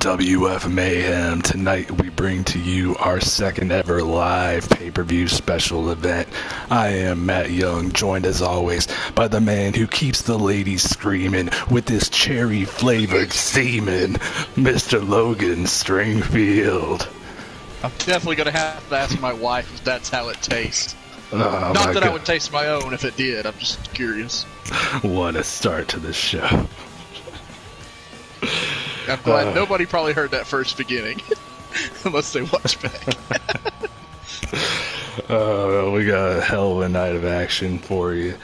MWF Mayhem. Tonight we bring to you our second ever live pay-per-view special event. I am Matt Young, joined as always by the man who keeps the ladies screaming with this cherry-flavored semen, Mr. Logan Stringfield. I'm definitely going to have to ask my wife if that's how it tastes. Oh, Not that I would taste my own if it did, I'm just curious. What a start to this show. I'm glad nobody probably heard that first beginning, unless they watch back. We got a hell of a night of action for you.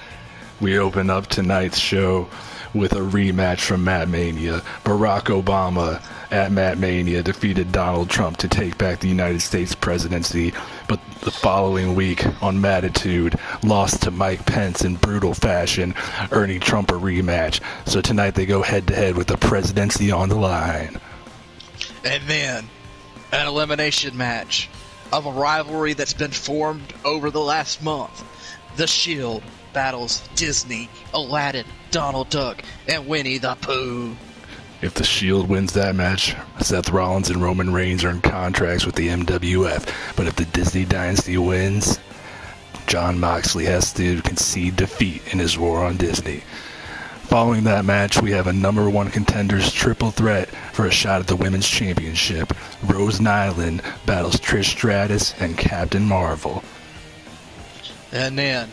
We open up tonight's show with a rematch from Matt Mania. Barack Obama at Matt Mania defeated Donald Trump to take back the United States presidency, but the following week on Mattitude lost to Mike Pence in brutal fashion, earning Trump a rematch. So tonight they go head-to-head with the presidency on the line. And then, an elimination match of a rivalry that's been formed over the last month. The Shield battles Disney, Aladdin, Donald Duck, and Winnie the Pooh. If the Shield wins that match, Seth Rollins and Roman Reigns are in contracts with the MWF. But if the Disney Dynasty wins, Jon Moxley has to concede defeat in his war on Disney. Following that match, we have a number one contenders triple threat for a shot at the Women's Championship. Rose Nyland battles Trish Stratus and Captain Marvel. And then,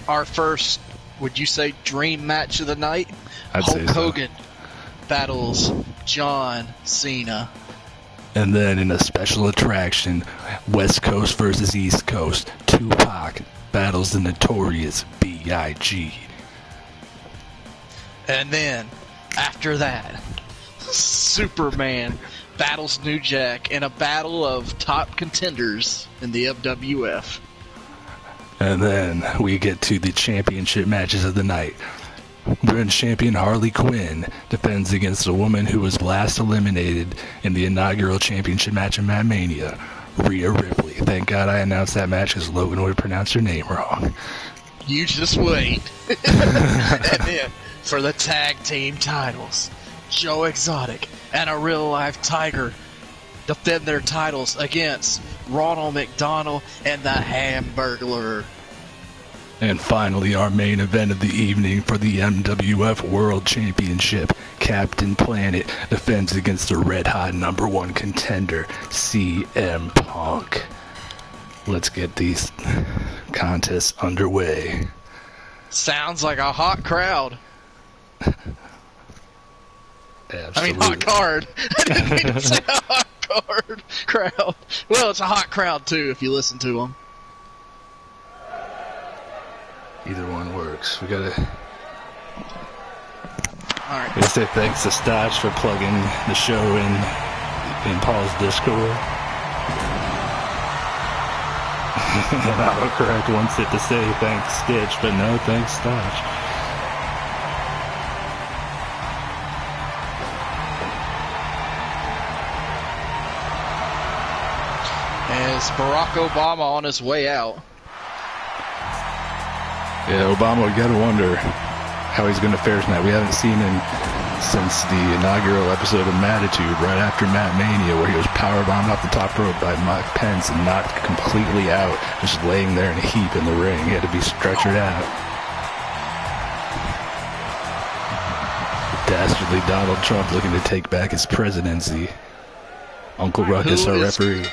our first, would you say, dream match of the night? I'd Hulk say so. Hogan battles John Cena. And then in a special attraction, West Coast versus East Coast, Tupac battles the notorious B.I.G. And then, after that, Superman battles New Jack in a battle of top contenders in the MWF. And then we get to the championship matches of the night. British champion Harley Quinn defends against a woman who was last eliminated in the inaugural championship match of Matt Mania, Rhea Ripley. Thank God I announced that match because Logan would have pronounced her name wrong. You just wait. And then, for the tag team titles, Joe Exotic and a real-life Tiger defend their titles against Ronald McDonald and the Hamburglar. And finally, our main event of the evening for the MWF World Championship. Captain Planet defends against the red-hot number one contender, CM Punk. Let's get these contests underway. Sounds like a hot crowd. Absolutely. I mean, hot card. I didn't mean to say a hot crowd. Well, it's a hot crowd, too, if you listen to them. Either one works. We gotta... Alright. We say thanks to Stash for plugging the show in Paul's Discord. And I'll correct once it to say thanks Stitch, but no thanks Stash. As Barack Obama on his way out. Yeah, Obama, we gotta wonder how he's gonna fare tonight. We haven't seen him since the inaugural episode of Mattitude, right after Matt Mania, where he was powerbombed off the top rope by Mike Pence and knocked completely out, just laying there in a heap in the ring. He had to be stretchered out. Dastardly Donald Trump looking to take back his presidency. Uncle Ruckus, our referee.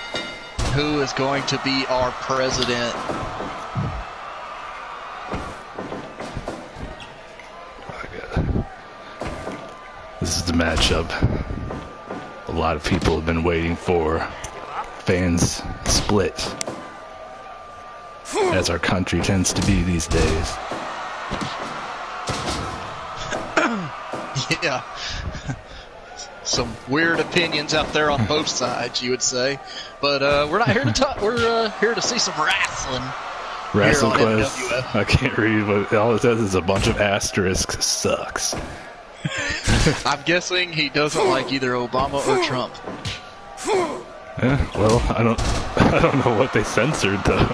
Who is going to be our president? This is the matchup a lot of people have been waiting for. Fans split, as our country tends to be these days. Yeah. Some weird opinions out there on both sides, you would say. But we're not here to talk. We're here to see some wrestling. WrestleQuest. I can't read, but all it says is a bunch of asterisks. Sucks. I'm guessing he doesn't like either Obama or Trump. Yeah, well, I don't know what they censored though.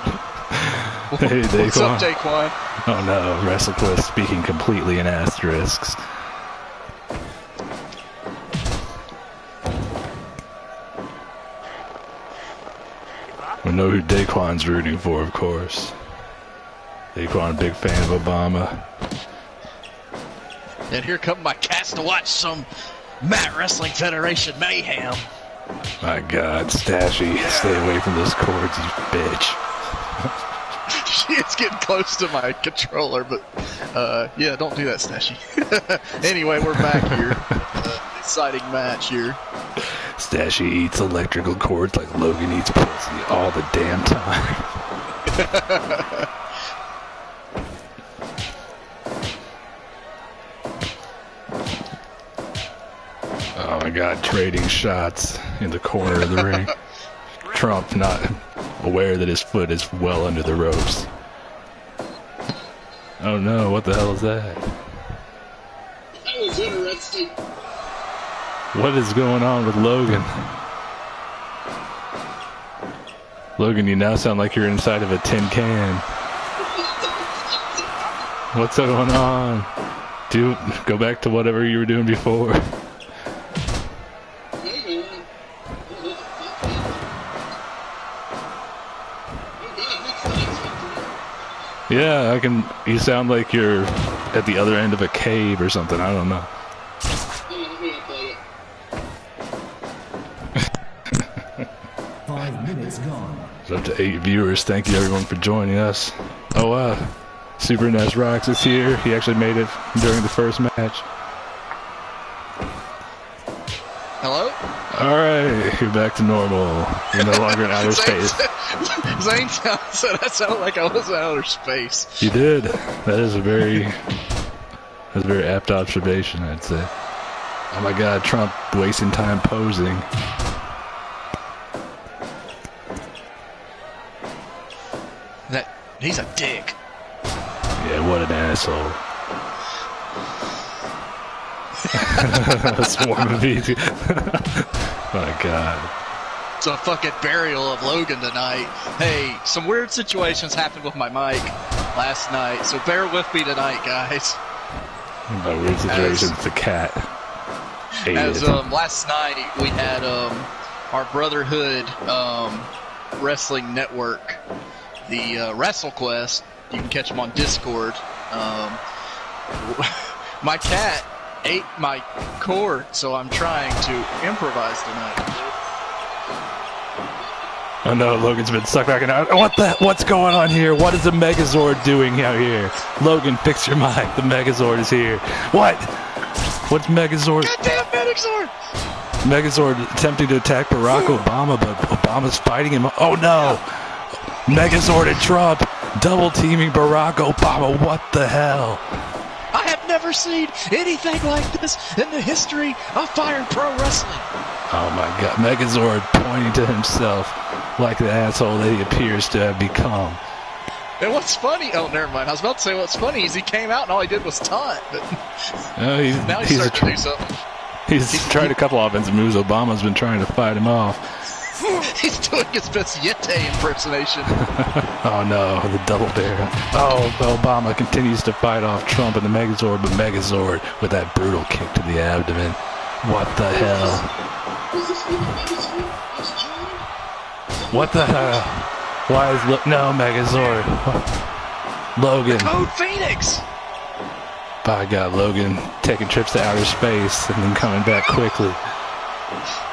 Hey, Daquan. What's up, Daquan? Oh no, WrestleQuest speaking completely in asterisks. We know who Daquan's rooting for, of course. Daquan, big fan of Obama. And here come my cats to watch some Mat Wrestling Federation mayhem. My God, Stashy, stay away from those cords, you bitch. She is getting close to my controller, but yeah, don't do that, Stashy. Anyway, we're back here. Exciting match here. Stashy eats electrical cords like Logan eats pussy all the damn time. Oh my God, trading shots in the corner of the ring. Trump not aware that his foot is well under the ropes. Oh no, what the hell is that? That was interesting. What is going on with Logan? Logan, you now sound like you're inside of a tin can. What's going on? Dude, go back to whatever you were doing before. Yeah, I can. You sound like you're at the other end of a cave or something. I don't know. 5 minutes gone. It's up to 8 viewers. Thank you everyone for joining us. Oh wow, Super Nest Rocks is here. He actually made it during the first match. Hello? Alright, you're back to normal. You're no longer in outer space. Zane said I sounded like I was in outer space. You did. That is a very apt observation, I'd say. Oh my God, Trump wasting time posing. He's a dick. Yeah, what an asshole. A swarm of bees. My God. It's a fucking burial of Logan tonight. Hey, some weird situations happened with my mic last night, so bear with me tonight, guys. By weird situations, the cat ate As it. last night we had our Brotherhood Wrestling Network, the WrestleQuest. You can catch them on Discord. My cat ate my cord, so I'm trying to improvise tonight. Oh no, Logan's been sucked back in. What's going on here? What is the Megazord doing out here? Logan, fix your mic. The Megazord is here. What? What's Megazord? Goddamn Megazord! Megazord attempting to attack Barack Obama, but Obama's fighting him. Oh no! Megazord and Trump double teaming Barack Obama. What the hell? I have never seen anything like this in the history of Fire Pro Wrestling. Oh my God, Megazord pointing to himself like the asshole that he appears to have become. And what's funny, oh, never mind. I was about to say what's funny is he came out and all he did was taunt. But No, now he's starting to do something. He's tried a couple offensive moves. Obama's been trying to fight him off. He's doing his best Yeti impersonation. Oh no, the double barrel. Oh, Obama continues to fight off Trump and the Megazord, but Megazord with that brutal kick to the abdomen. What the hell? What the hell? Why is no Megazord? Logan. Code Phoenix! By God, Logan taking trips to outer space and then coming back quickly.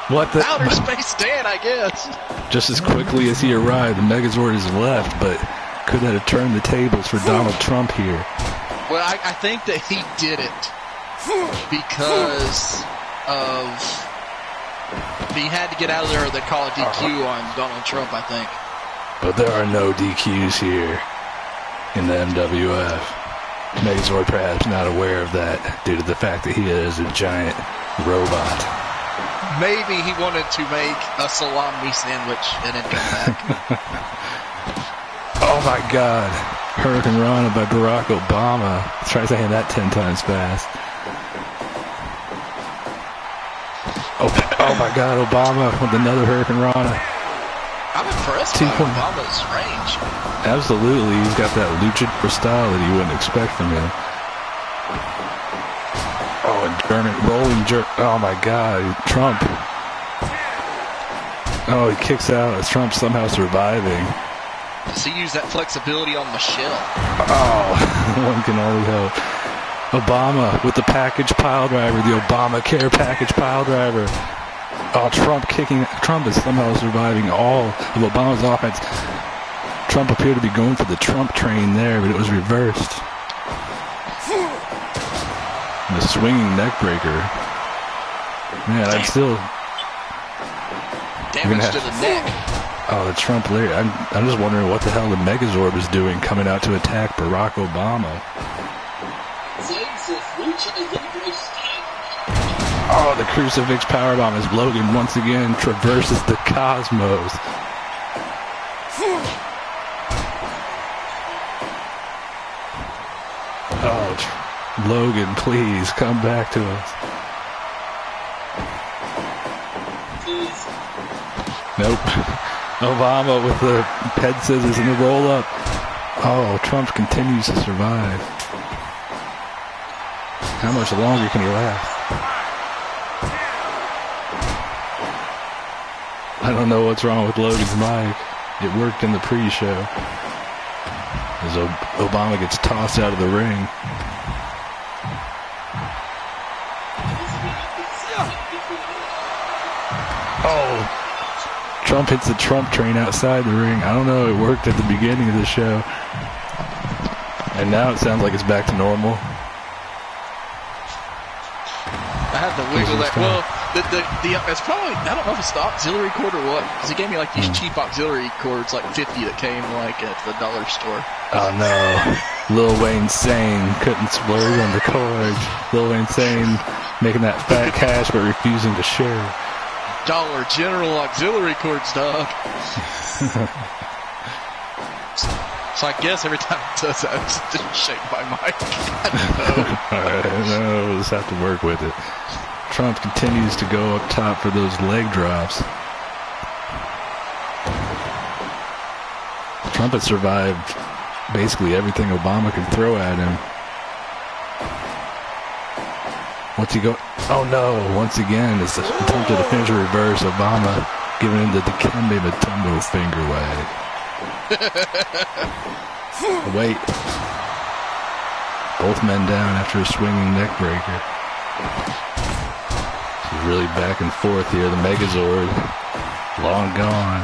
What the? Outer Space Dan, I guess. Just as quickly as he arrived, the Megazord is left, but could that have turned the tables for Donald Trump here? Well, I think that he did it because of he had to get out of there or they call a DQ on Donald Trump, I think. But there are no DQs here in the MWF. Megazord perhaps not aware of that due to the fact that he is a giant robot. Maybe he wanted to make a salami sandwich and then come back. Oh my God. Hurricane Rana by Barack Obama. Try saying that 10 times fast. Oh my God, Obama with another Hurricane Rana. I'm impressed by Obama's range. Absolutely, he's got that luchador style that you wouldn't expect from him. Oh, and German rolling jerk. Oh my God, Trump. Oh, he kicks out as Trump somehow surviving. Does he use that flexibility on Michelle? Oh, one can only hope. Obama with the package pile driver, the Obamacare package pile driver. Oh, Trump is somehow surviving all of Obama's offense. Trump appeared to be going for the Trump train there, but it was reversed. And the swinging neck breaker. Man, I'm still... Damage to the neck. Oh, the Trump later. I'm just wondering what the hell the Megazord was doing coming out to attack Barack Obama. Oh, the crucifix powerbomb as Logan once again traverses the cosmos. Oh, Logan, please come back to us. Nope. Obama with the head scissors and the roll up. Oh, Trump continues to survive. How much longer can he last? I don't know what's wrong with Logan's mic. It worked in the pre-show. As Obama gets tossed out of the ring. Oh, Trump hits the Trump train outside the ring. I don't know, it worked at the beginning of the show. And now it sounds like it's back to normal. I had to wiggle that. Well, it's probably, I don't know if it's the auxiliary cord or what, because he gave me like these cheap auxiliary cords, like 50 that came like at the dollar store. Oh no. Lil Wayne Sane couldn't splurge on the cords. Lil Wayne Sane making that fat cash but refusing to share. Dollar General auxiliary cords, dog. So I guess every time it does that, I just shake my mic. Alright, no, we'll just have to work with it. Trump continues to go up top for those leg drops. Trump has survived basically everything Obama could throw at him. What's he go? Oh no, once again, it's attempted to finish a reverse. Obama giving him the Dikembe Mutombo finger wag. Wait. Both men down after a swinging neck breaker. He's really back and forth here. The Megazord, long gone.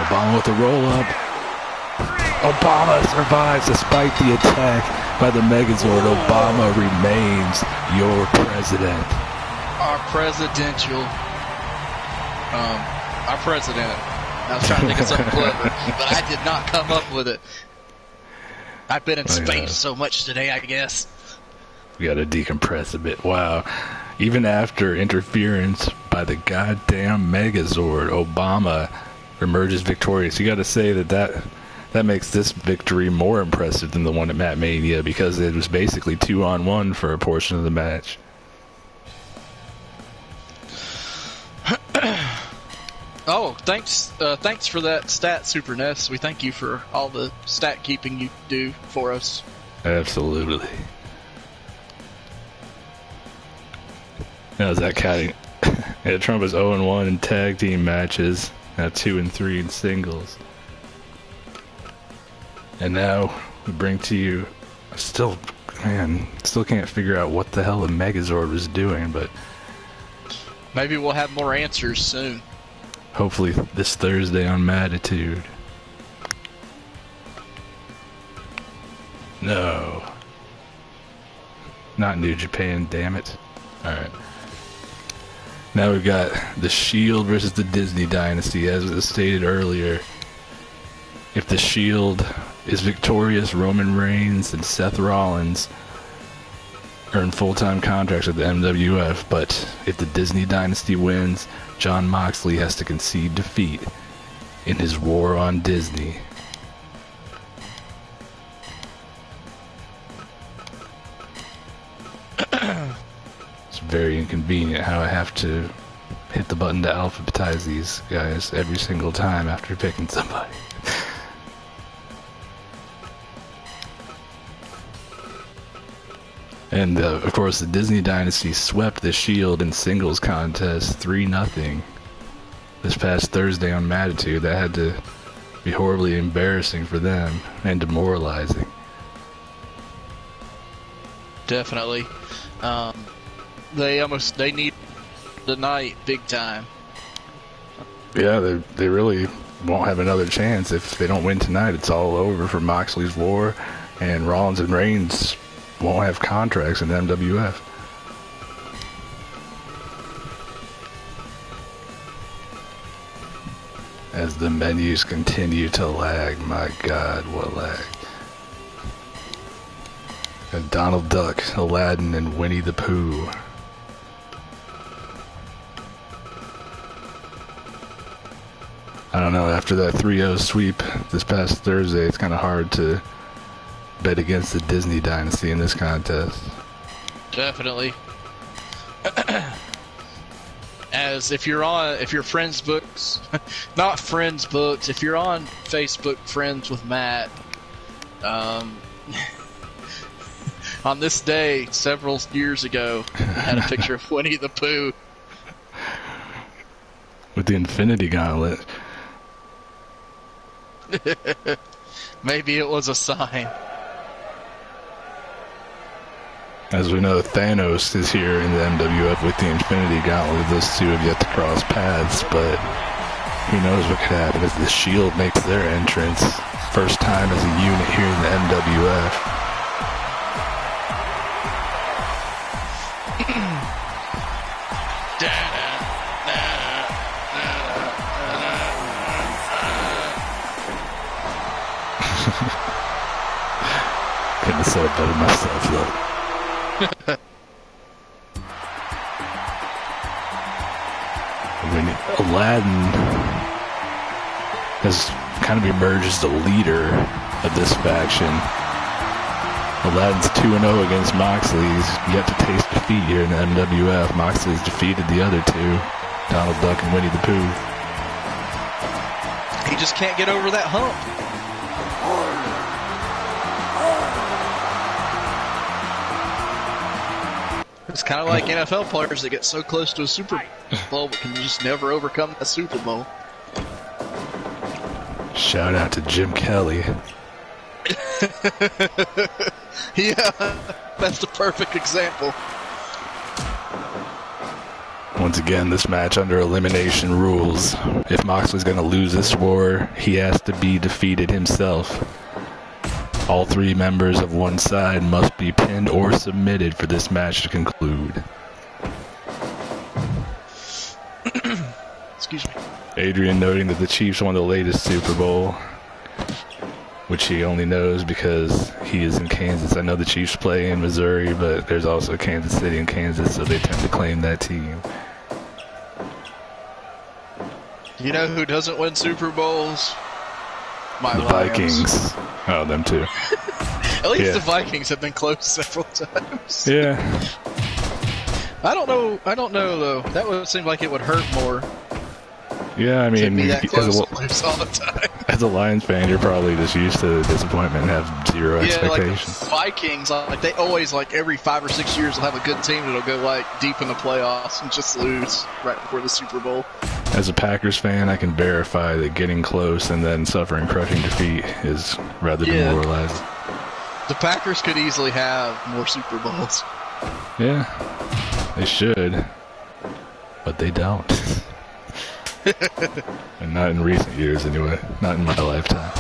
Obama with the roll-up. Obama survives despite the attack by the Megazord. Obama remains your president. Our president. I was trying to think of something clever, but I did not come up with it. I've been in space so much today, I guess. We gotta decompress a bit. Wow. Even after interference by the goddamn Megazord, Obama emerges victorious. You gotta say that makes this victory more impressive than the one at Matt Mania, because it was basically 2-on-1 for a portion of the match. Oh, thanks for that stat, Super Ness. We thank you for all the stat keeping you do for us. Absolutely. How's that counting? Yeah, Trump is 0-1 in tag team matches. Now 2-3 in singles. And now we bring to you. Still can't figure out what the hell the Megazord was doing, but maybe we'll have more answers soon. Hopefully this Thursday on Mattitude. No. Not New Japan, damn it. Alright. Now we've got the Shield versus the Disney Dynasty. As was stated earlier, if the Shield is victorious, Roman Reigns and Seth Rollins earn full-time contracts with the MWF, but if the Disney Dynasty wins, Jon Moxley has to concede defeat in his war on Disney. It's very inconvenient how I have to hit the button to alphabetize these guys every single time after picking somebody. And of course, the Disney Dynasty swept the Shield in singles contest 3-0. this past Thursday on Matitude. That had to be horribly embarrassing for them and demoralizing. Definitely. They need the night big time. Yeah, they really won't have another chance if they don't win tonight. It's all over for Moxley's War, and Rollins and Reigns won't have contracts in the MWF. As the menus continue to lag, my God, what lag. Got Donald Duck, Aladdin, and Winnie the Pooh. I don't know, after that 3-0 sweep this past Thursday, it's kind of hard to bet against the Disney dynasty in this contest. Definitely. As if you're friends books, not friends books, if you're on Facebook friends with Matt, on this day, several years ago, I had a picture of Winnie the Pooh. With the Infinity Gauntlet. Maybe it was a sign. As we know, Thanos is here in the MWF with the Infinity Gauntlet. Those two have yet to cross paths, but who knows what could happen as the Shield makes their entrance. First time as a unit here in the MWF. Couldn't have said it better myself, though. When Aladdin has kind of emerged as the leader of this faction. Aladdin's 2-0 against Moxley. He's yet to taste defeat here in the MWF. Moxley's defeated the other two, Donald Duck and Winnie the Pooh. He just can't get over that hump. It's kind of like NFL players that get so close to a Super Bowl but can just never overcome a Super Bowl. Shout out to Jim Kelly. Yeah, that's the perfect example. Once again, this match under elimination rules. If Moxley's going to lose this war, he has to be defeated himself. All three members of one side must be pinned or submitted for this match to conclude. Excuse me. Adrian noting that the Chiefs won the latest Super Bowl, which he only knows because he is in Kansas. I know the Chiefs play in Missouri, but there's also Kansas City and Kansas, so they tend to claim that team. You know who doesn't win Super Bowls? The Vikings. Oh, them too. At least the Vikings have been close several times. Yeah. I don't know though. That would seem like it would hurt more. Yeah, I mean, be that close to lose all the time. As a Lions fan, you're probably just used to the disappointment and have zero expectations. Like the Vikings, like they always, like every 5 or 6 years, will have a good team that'll go like deep in the playoffs and just lose right before the Super Bowl. As a Packers fan, I can verify that getting close and then suffering crushing defeat is rather demoralizing. The Packers could easily have more Super Bowls. Yeah, they should, but they don't. And not in recent years, anyway. Not in my lifetime.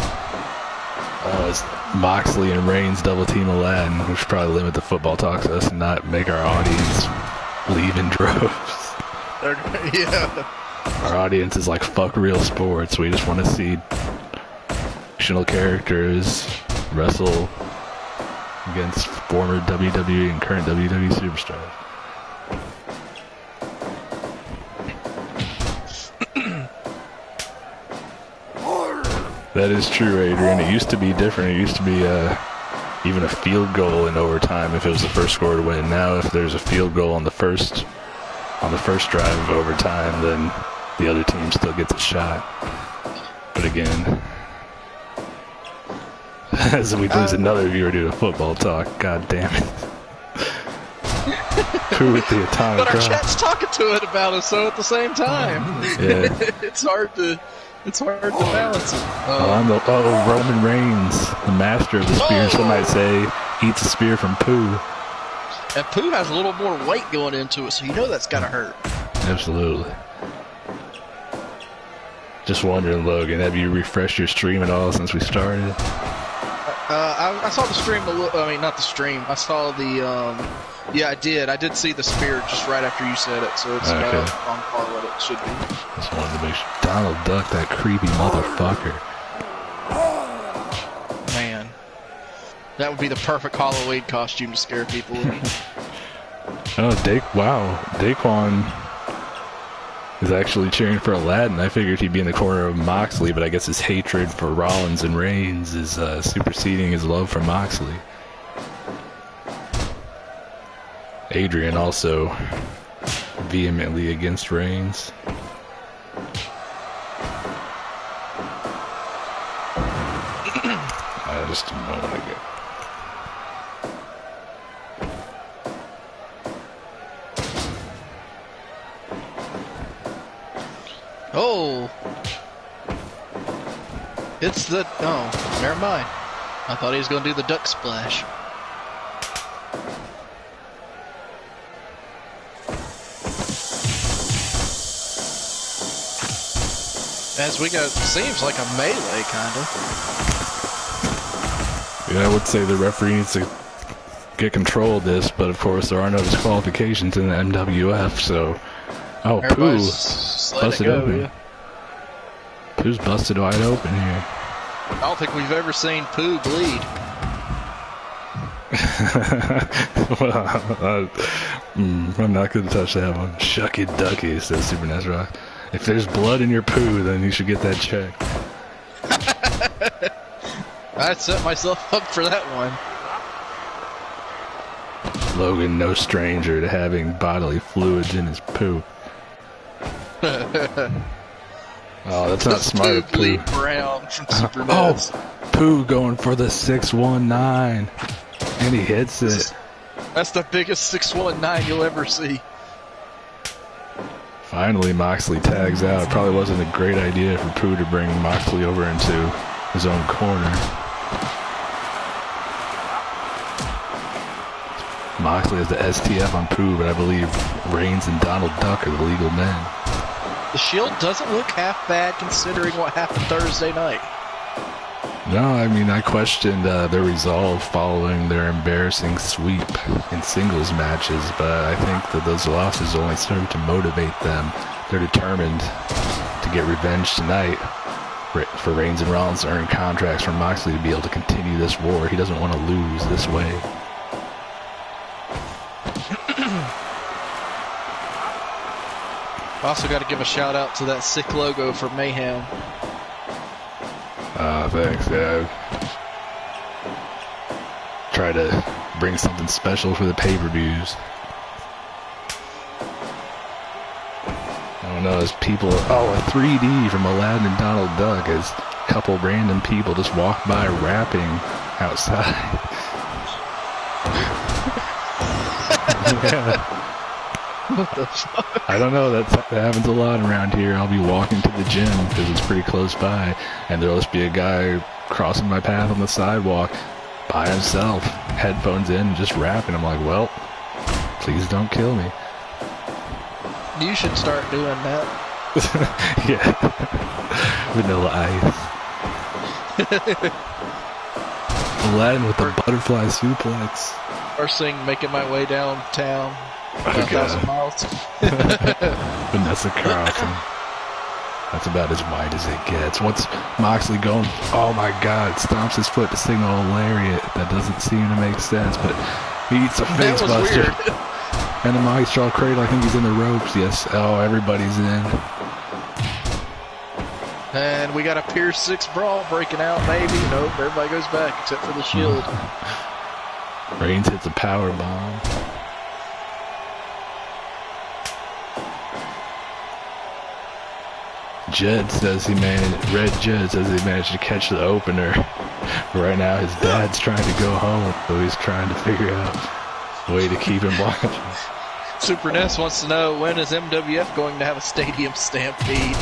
It's Moxley and Reigns double team Aladdin. We should probably limit the football talk to us and not make our audience leave in droves. Yeah. Our audience is like, fuck real sports. We just want to see fictional characters wrestle against former WWE and current WWE superstars. That is true, Adrian. It used to be different. It used to be even a field goal in overtime if it was the first score to win. Now, if there's a field goal on the first drive of overtime, then the other team still gets a shot. But again, as we lose another viewer due to football talk, god damn it. Pooh with the atomic But our drop. chat's talking to it about us, so at the same time. Yeah. it's hard to balance it. Roman Reigns, the master of the spear, some might say, eats a spear from Pooh. And Pooh has a little more weight going into it, so you know that's gotta hurt. Absolutely. Just wondering, Logan, have you refreshed your stream at all since we started? I saw the stream not the stream. I saw the, yeah, I did see the spear just right after you said it, so it's about on par what it should be. Just wanted to make sure. Donald Duck, that creepy motherfucker. Man. That would be the perfect Halloween costume to scare people with. Daquan is actually cheering for Aladdin. I figured he'd be in the corner of Moxley, but I guess his hatred for Rollins and Reigns is superseding his love for Moxley. Adrian also vehemently against Reigns. Just a moment ago. Oh! It's the... Oh, never mind. I thought he was going to do the duck splash. As we go, seems like a melee, kind of. Yeah, I would say the referee needs to get control of this, but of course there are no disqualifications in the MWF, so... Oh, Pooh busted open. Yeah. Pooh's busted wide open here. I don't think we've ever seen Pooh bleed. Well, I'm not going to touch that one. Shucky ducky, says Supernatural. If there's blood in your poo, then you should get that checked. I set myself up for that one. Logan, no stranger to having bodily fluids in his poo. Oh, that's not smart, Pooh. Brown from Supernatural. Pooh going for the 619. And he hits it. That's the biggest 619 you'll ever see. Finally, Moxley tags out. It probably wasn't a great idea for Pooh to bring Moxley over into his own corner. Moxley has the STF on Pooh, but I believe Reigns and Donald Duck are the legal men. The Shield doesn't look half bad considering what happened Thursday night. No, I mean, I questioned their resolve following their embarrassing sweep in singles matches, but I think that those losses only serve to motivate them. They're determined to get revenge tonight for Reigns and Rollins to earn contracts for Moxley to be able to continue this war. He doesn't want to lose this way. Also got to give a shout out to that sick logo for Mayhem. Thanks, yeah. Try to bring something special for the pay-per-views. Oh no, as people... Oh, a 3D from Aladdin and Donald Duck as a couple random people just walk by rapping outside. Yeah. What the fuck? I don't know, that happens a lot around here. I'll be walking to the gym because it's pretty close by, and there'll just be a guy crossing my path on the sidewalk by himself, headphones in, just rapping. I'm like, well, please don't kill me. You should start doing that. Yeah. Vanilla Ice. Aladdin with the butterfly suplex. First thing, making my way downtown. Oh, 1,000 miles. Vanessa Carlton. That's about as wide as it gets. What's Moxley going? Oh my God! Stomps his foot to signal a lariat. That doesn't seem to make sense, but he eats a face buster. Weird. And a Maestral Cradle. I think he's in the ropes. Yes. Oh, everybody's in. And we got a Pier 6 brawl breaking out, maybe. Nope, everybody goes back except for the Shield. Reigns hits a power bomb. Red Judd says he managed to catch the opener. But right now his dad's trying to go home, so he's trying to figure out a way to keep him watching. Super Ness wants to know, when is MWF going to have a stadium stampede?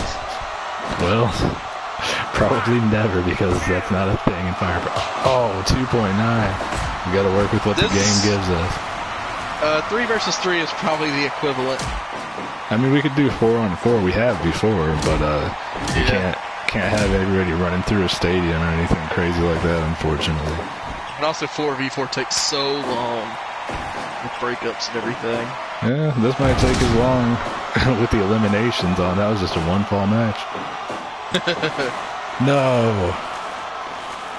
Well, probably never, because that's not a thing in Fire. Oh, 2.9. We got to work with what the game gives us. 3 versus 3 is probably the equivalent. I mean, we could do 4-on-4. We have before, but you can't have everybody running through a stadium or anything crazy like that, unfortunately. And also 4v4 takes so long with breakups and everything. Yeah, this might take as long with the eliminations on. That was just a one-fall match. No.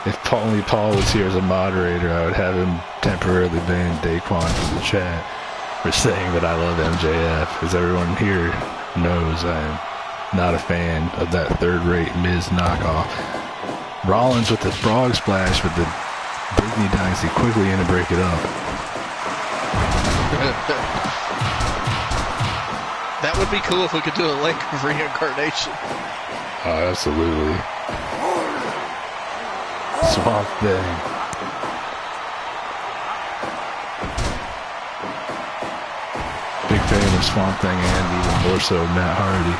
If only Paul was here as a moderator, I would have him temporarily ban Daquan from the chat for saying that I love MJF. As everyone here knows, I am not a fan of that third-rate Miz knockoff. Rollins with the frog splash with the Disney Dynasty quickly in to break it up. That would be cool if we could do a link of reincarnation. Oh, absolutely. Swamp Thing. Big fan of Swamp Thing and even more so Matt Hardy.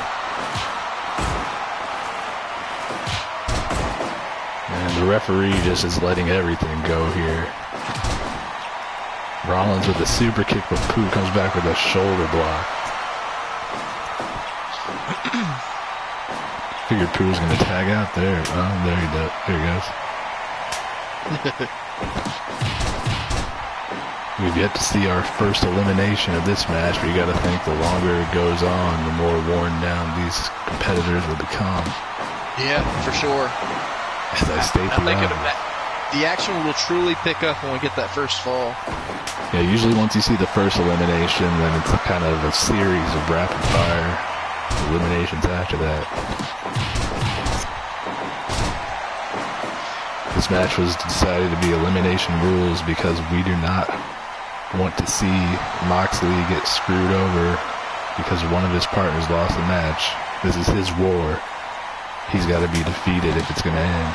And the referee just is letting everything go here. Rollins with a super kick, but Pooh comes back with a shoulder block. Figured Pooh was going to tag out there. Oh, there he does. There he goes. We've yet to see our first elimination of this match, but you got to think the longer it goes on, the more worn down these competitors will become. Yeah, for sure. As I state the action will truly pick up when we get that first fall. Yeah, usually once you see the first elimination, then it's kind of a series of rapid fire eliminations after that. This match was decided to be elimination rules because we do not want to see Moxley get screwed over because one of his partners lost the match. This is his war. He's got to be defeated if it's going to end.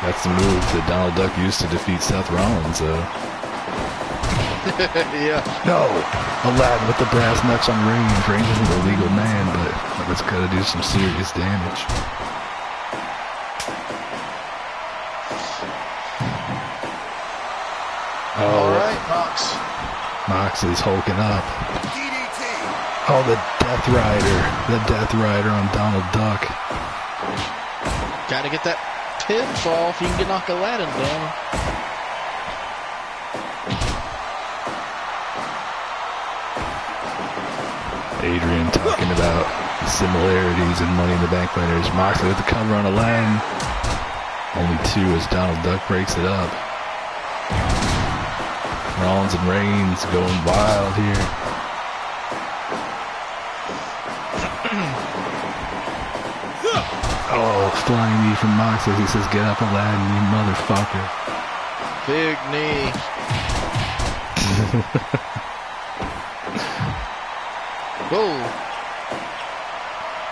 That's the move that Donald Duck used to defeat Seth Rollins, though. Yeah. No! Aladdin with the brass nuts on Reigns. Reigns isn't a legal man, but it's got to do some serious damage. Alright, Mox. Moxley's hulking up. Oh, the Death Rider. The Death Rider on Donald Duck. Gotta get that pinfall if you can knock Aladdin down. Adrian talking about similarities in Money in the Bank winners. Moxley with the cover on Aladdin. Only 2 as Donald Duck breaks it up. Rollins and Reigns going wild here. Oh, flying knee from Moxley. He says, "Get up, Aladdin, you motherfucker." Big knee. Whoa.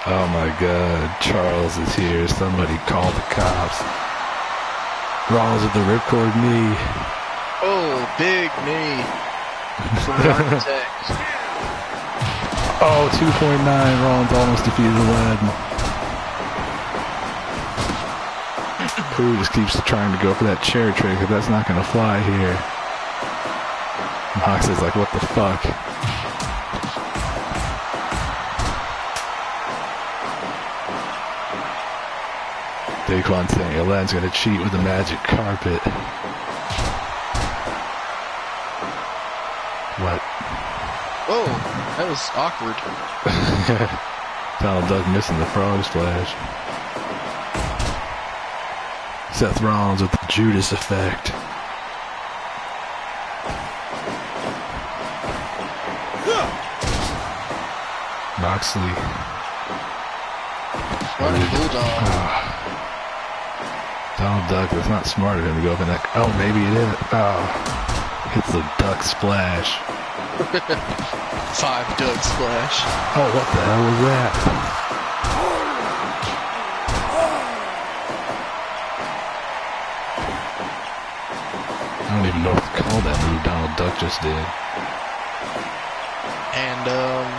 Oh my God, Charles is here. Somebody call the cops. Rollins with the ripcord knee. Oh, big knee. From the architect. Oh, 2.9. Rollins almost defeated Aladdin. Pooh just keeps trying to go for that chair trick, but that's not going to fly here. Moxley's like, what the fuck? Daquan saying Aladdin's going to cheat with the magic carpet. What? Oh, that was awkward. Donald Duck missing the frog splash. Seth Rollins with the Judas effect. Moxley. Running Bulldog. Donald Duck, that's not smart of him to go up in that. Oh, maybe it is. Oh. Hits the duck splash. 5 duck splash. Oh, what the hell was that? don't even know what to call that move Donald Duck just did. And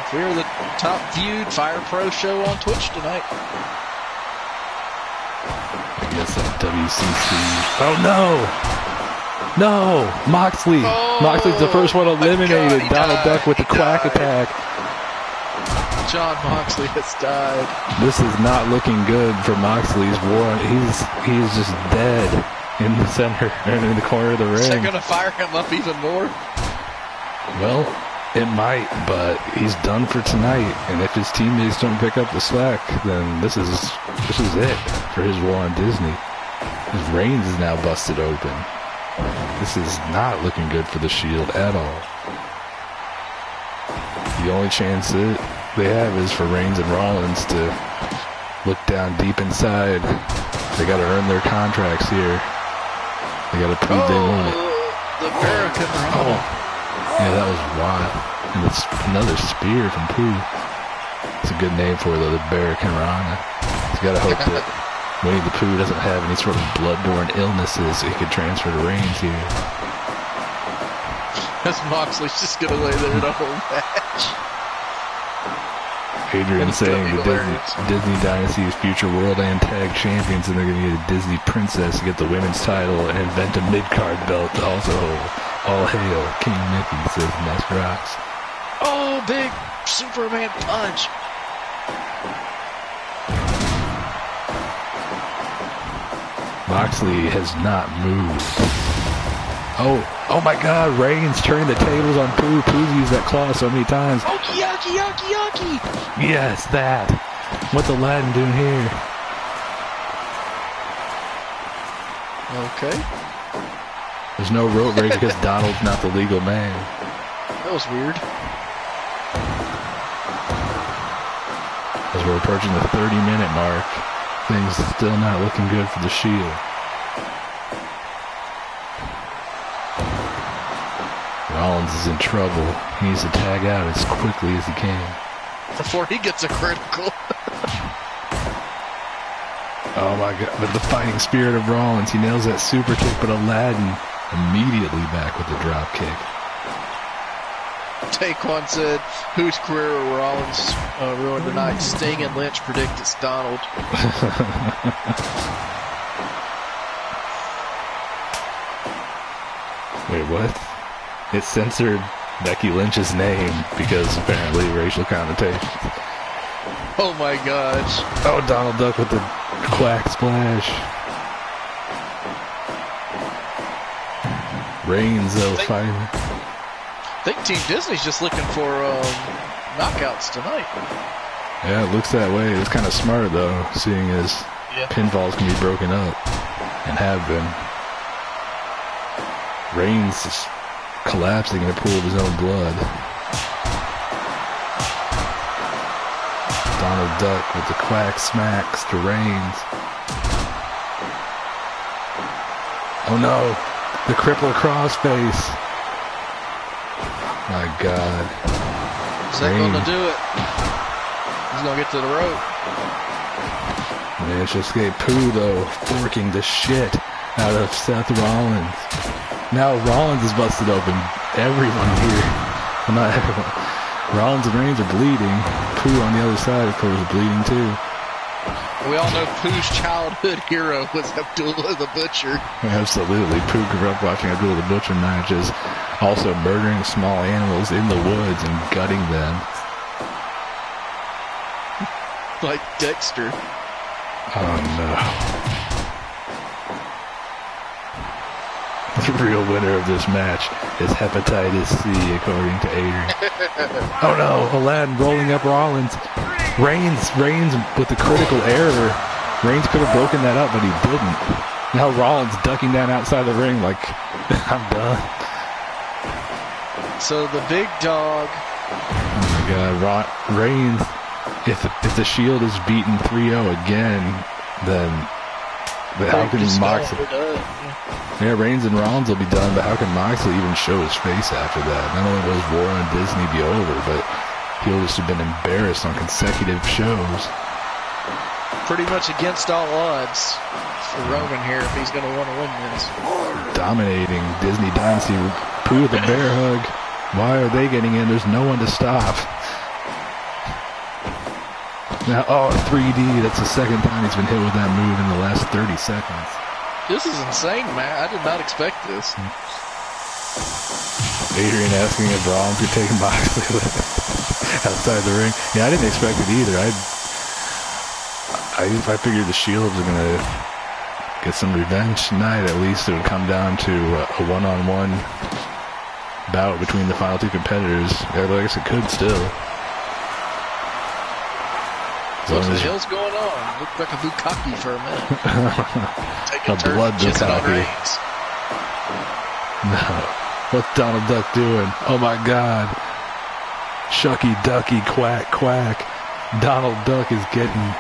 we're the top viewed Fire Pro show on Twitch tonight. I guess that WCC. Oh no! No! Moxley! Oh, Moxley's the first one eliminated. God, Donald Duck with the quack died. attack. John Moxley has died. This is not looking good for Moxley's war. He's just dead in the center and in the corner of the Is that ring. going to fire him up even more? Well, it might, but he's done for tonight. And if his teammates don't pick up the slack, then this is it for his war on Disney. His Reigns is now busted open. This is not looking good for the Shield at all. The only chance that they have is for Reigns and Rollins to look down deep inside. They got to earn their contracts here. They got to prove they want it. The American Oh, yeah, that was wild. And it's another spear from Pooh. It's a good name for it, though, the American Rana. He's got to hope that Winnie the Pooh doesn't have any sort of bloodborne illnesses so he could transfer to Reigns here. Because Moxley's just going to lay there the whole match. Adrian It's gonna saying be the hilarious. Disney Dynasty is future world and tag champions, and they're going to get a Disney princess to get the women's title and invent a mid-card belt to also hold. All hail King Mickey, says Nest Rocks. Oh, big Superman punch. Moxley has not moved. Oh my God, Reigns turning the tables on Pooh. Pooh's used that claw so many times. Oh, yucky, yucky, yucky. Yes, that. What's Aladdin doing here? Okay. There's no rope break because Donald's not the legal man. That was weird. As we're approaching the 30-minute mark, things still not looking good for the Shield. Rollins is in trouble. He needs to tag out as quickly as he can. Before he gets a critical. Oh my God, but the fighting spirit of Rollins, he nails that super kick, but Aladdin immediately back with the drop kick. Taquan said, whose career will Rollins ruin tonight? Sting and Lynch predict it's Donald. Wait, what? It censored Becky Lynch's name because apparently racial connotations. Oh my gosh. Oh, Donald Duck with the quack splash. Reigns, though, fighting. I think Team Disney's just looking for knockouts tonight. Yeah, it looks that way. It was kind of smart, though, seeing as Yeah. pinfalls can be broken up and have been. Reigns is collapsing in a pool of his own blood. Donald Duck with the quack smacks to Reigns. Oh no, the crippler crossface. My God. Is that going to Reigns. do it? He's going to get to the rope. Managed to escape. Pooh, though, forking the shit out of Seth Rollins. Now Rollins is busted open. Everyone here. Well, not everyone. Rollins and Reigns are bleeding. Pooh on the other side, of course, is bleeding too. We all know Pooh's childhood hero was Abdullah the Butcher. Absolutely. Pooh grew up watching Abdullah the Butcher matches, also murdering small animals in the woods and gutting them. Like Dexter. Oh no. The real winner of this match is Hepatitis C, according to Adrian. Oh no, Aladdin rolling up Rollins. Reigns with the critical error. Reigns could have broken that up, but he didn't. Now Rollins ducking down outside the ring like, I'm done. So the big dog. Oh my God, Reigns, if the Shield is beaten 3-0 again, then how can Moxley... Yeah, Reigns and Rollins will be done, but how can Moxley even show his face after that? Not only will his war on Disney be over, but he'll just have been embarrassed on consecutive shows. pretty much against all odds for Roman here if he's going to want to win this. Dominating Disney Dynasty. Pooh with the bear hug. Why are they getting in? There's no one to stop. Now, 3D. That's the second time he's been hit with that move in the last 30 seconds. This is insane, man. I did not expect this. Adrian asking if Rollins could take Moxley outside the ring. Yeah, I didn't expect it either. I figured the Shield was going to get some revenge tonight. At least it would come down to a one-on-one bout between the final two competitors. Yeah, I guess it could still. What the hell's going on? Looked like a bukkake for a minute. A blood bukkake. No. What's Donald Duck doing? Oh my God. Shucky Ducky quack quack. Donald Duck is getting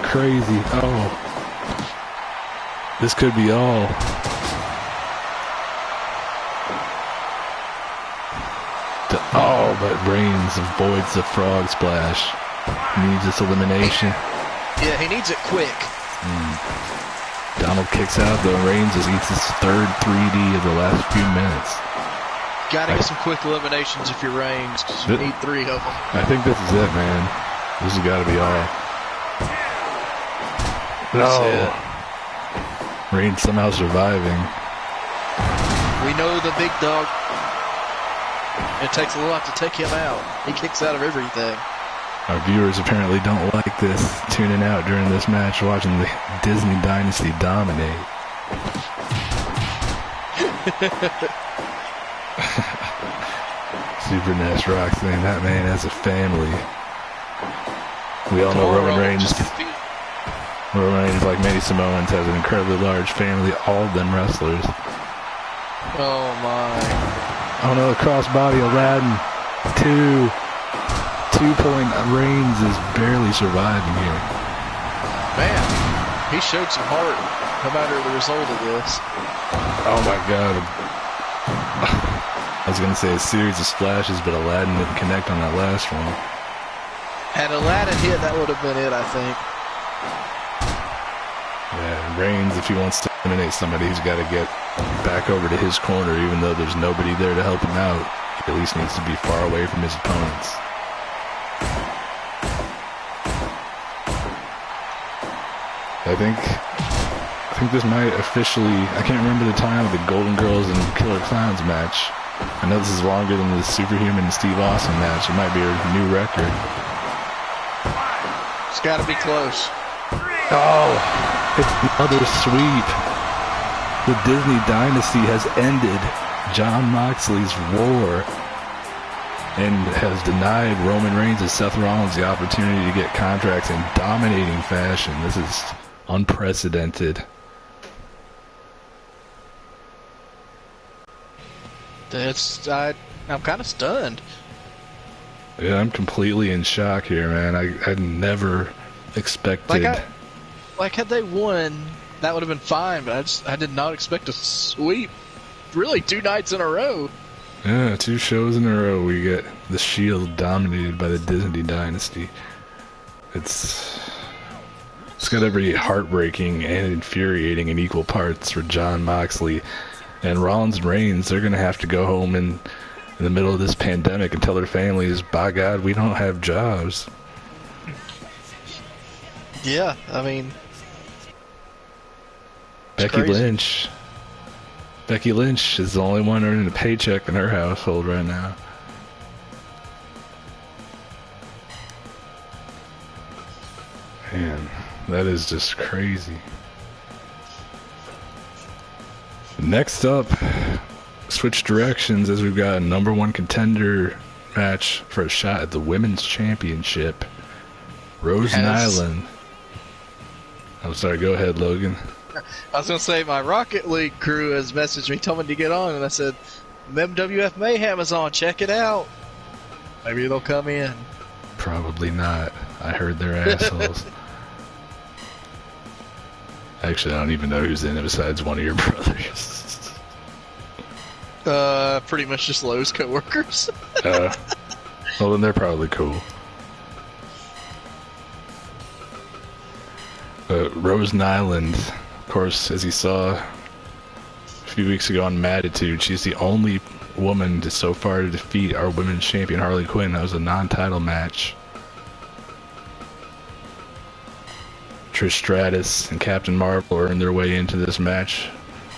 crazy. Oh. This could be all. But Reigns avoids the frog splash. Needs this elimination. Yeah, he needs it quick. Donald kicks out, though. Reigns just eats his third 3D of the last few minutes. Gotta get some quick eliminations if you're Reigns, because you need 3 of them. I think this is it, man. This has got to be all. No. Reigns somehow surviving. We know the big dog. It takes a lot to take him out. He kicks out of everything. Our viewers apparently don't like this, tuning out during this match, watching the Disney Dynasty dominate. Super Nash Rock saying that man has a family. We all know Roman Reigns, like many Samoans, has an incredibly large family, all of them wrestlers. Oh my. Oh no, crossbody Aladdin. 2-point Reigns is barely surviving here. Man, he showed some heart no matter the result of this. Oh my God. I was going to say a series of splashes, but Aladdin didn't connect on that last one. Had Aladdin hit, that would have been it, I think. Yeah, Reigns, if he wants to eliminate somebody, he's got to get back over to his corner, even though there's nobody there to help him out. He at least needs to be far away from his opponents. I think this might officially, I can't remember the time of the Golden Girls and Killer Clowns match. I know this is longer than the Superhuman and Steve Austin match. It might be a new record. It's got to be close. Oh, it's another sweep. The Disney Dynasty has ended Jon Moxley's war and has denied Roman Reigns and Seth Rollins the opportunity to get contracts in dominating fashion. This is unprecedented. I'm kind of stunned. Yeah, I'm completely in shock here, man. I'd never expected. Like had they won, that would have been fine, but I did not expect a sweep. Really, 2 nights in a row. Yeah, 2 shows in a row we get the Shield dominated by the Disney Dynasty. It's got to be heartbreaking and infuriating in equal parts for Jon Moxley. And Rollins and Reigns, they're going to have to go home in the middle of this pandemic and tell their families, by God, we don't have jobs. Yeah, I mean... Becky Lynch is the only one earning a paycheck in her household right now. Man, that is just crazy. Next up, switch directions as we've got a #1 contender match for a shot at the Women's Championship. Rose Nyland. I'm sorry, go ahead, Logan. I was going to say, my Rocket League crew has messaged me, told me to get on, and I said, MWF Mayhem is on, check it out. Maybe they'll come in. Probably not. I heard they're assholes. Actually, I don't even know who's in it besides one of your brothers. Pretty much just Lowe's co-workers. Well, then they're probably cool. Rose Nyland, of course, as you saw a few weeks ago on Mattitude, she's the only woman to so far to defeat our women's champion Harley Quinn. That was a non-title match. Trish Stratus and Captain Marvel earned their way into this match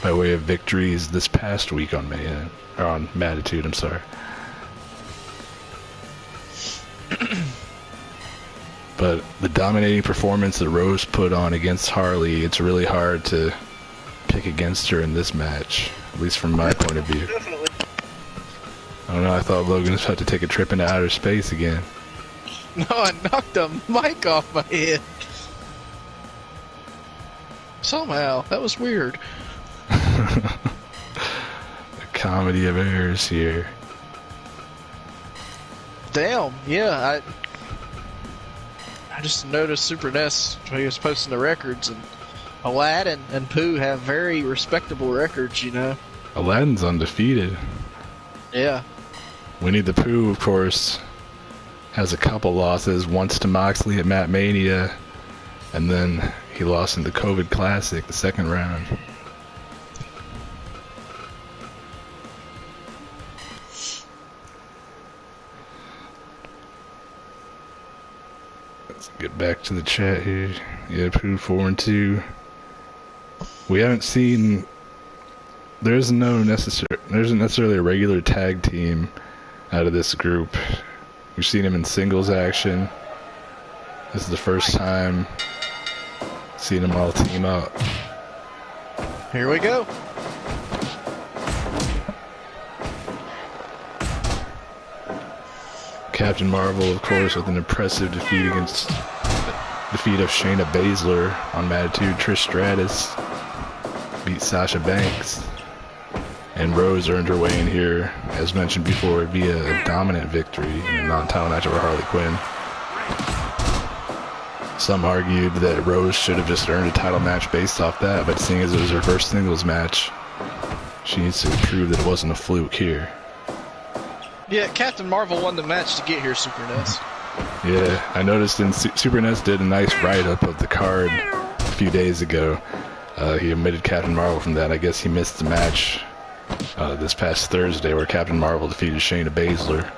by way of victories this past week on Mayhem, or on Mattitude, I'm sorry. But the dominating performance that Rose put on against Harley, it's really hard to pick against her in this match, at least from my point of view. Definitely. I don't know, I thought Logan was about to take a trip into outer space again. No, I knocked the mic off my head. Somehow. That was weird. A comedy of errors here. Damn, yeah, I just noticed Super Ness when he was posting the records, and Aladdin and Pooh have very respectable records, you know. Aladdin's undefeated. Yeah. Winnie the Pooh, of course, has a couple losses. Once to Moxley at Matt Mania, and then he lost in the COVID Classic, the second round. Let's get back to the chat here. Yeah, Pooh 4-2. We haven't seen. There isn't necessarily a regular tag team out of this group. We've seen him in singles action. This is the first time seeing them all team up. Here we go. Captain Marvel, of course, with an impressive defeat of Shayna Baszler on Mattitude. Trish Stratus beat Sasha Banks. And Rose earned her way in here, as mentioned before, via a dominant victory in a non-title match over Harley Quinn. Some argued that Rose should have just earned a title match based off that, but seeing as it was her first singles match, she needs to prove that it wasn't a fluke here. Yeah, Captain Marvel won the match to get here, Super Ness. Yeah, I noticed Super Ness did a nice write-up of the card a few days ago. He omitted Captain Marvel from that. I guess he missed the match this past Thursday where Captain Marvel defeated Shayna Baszler.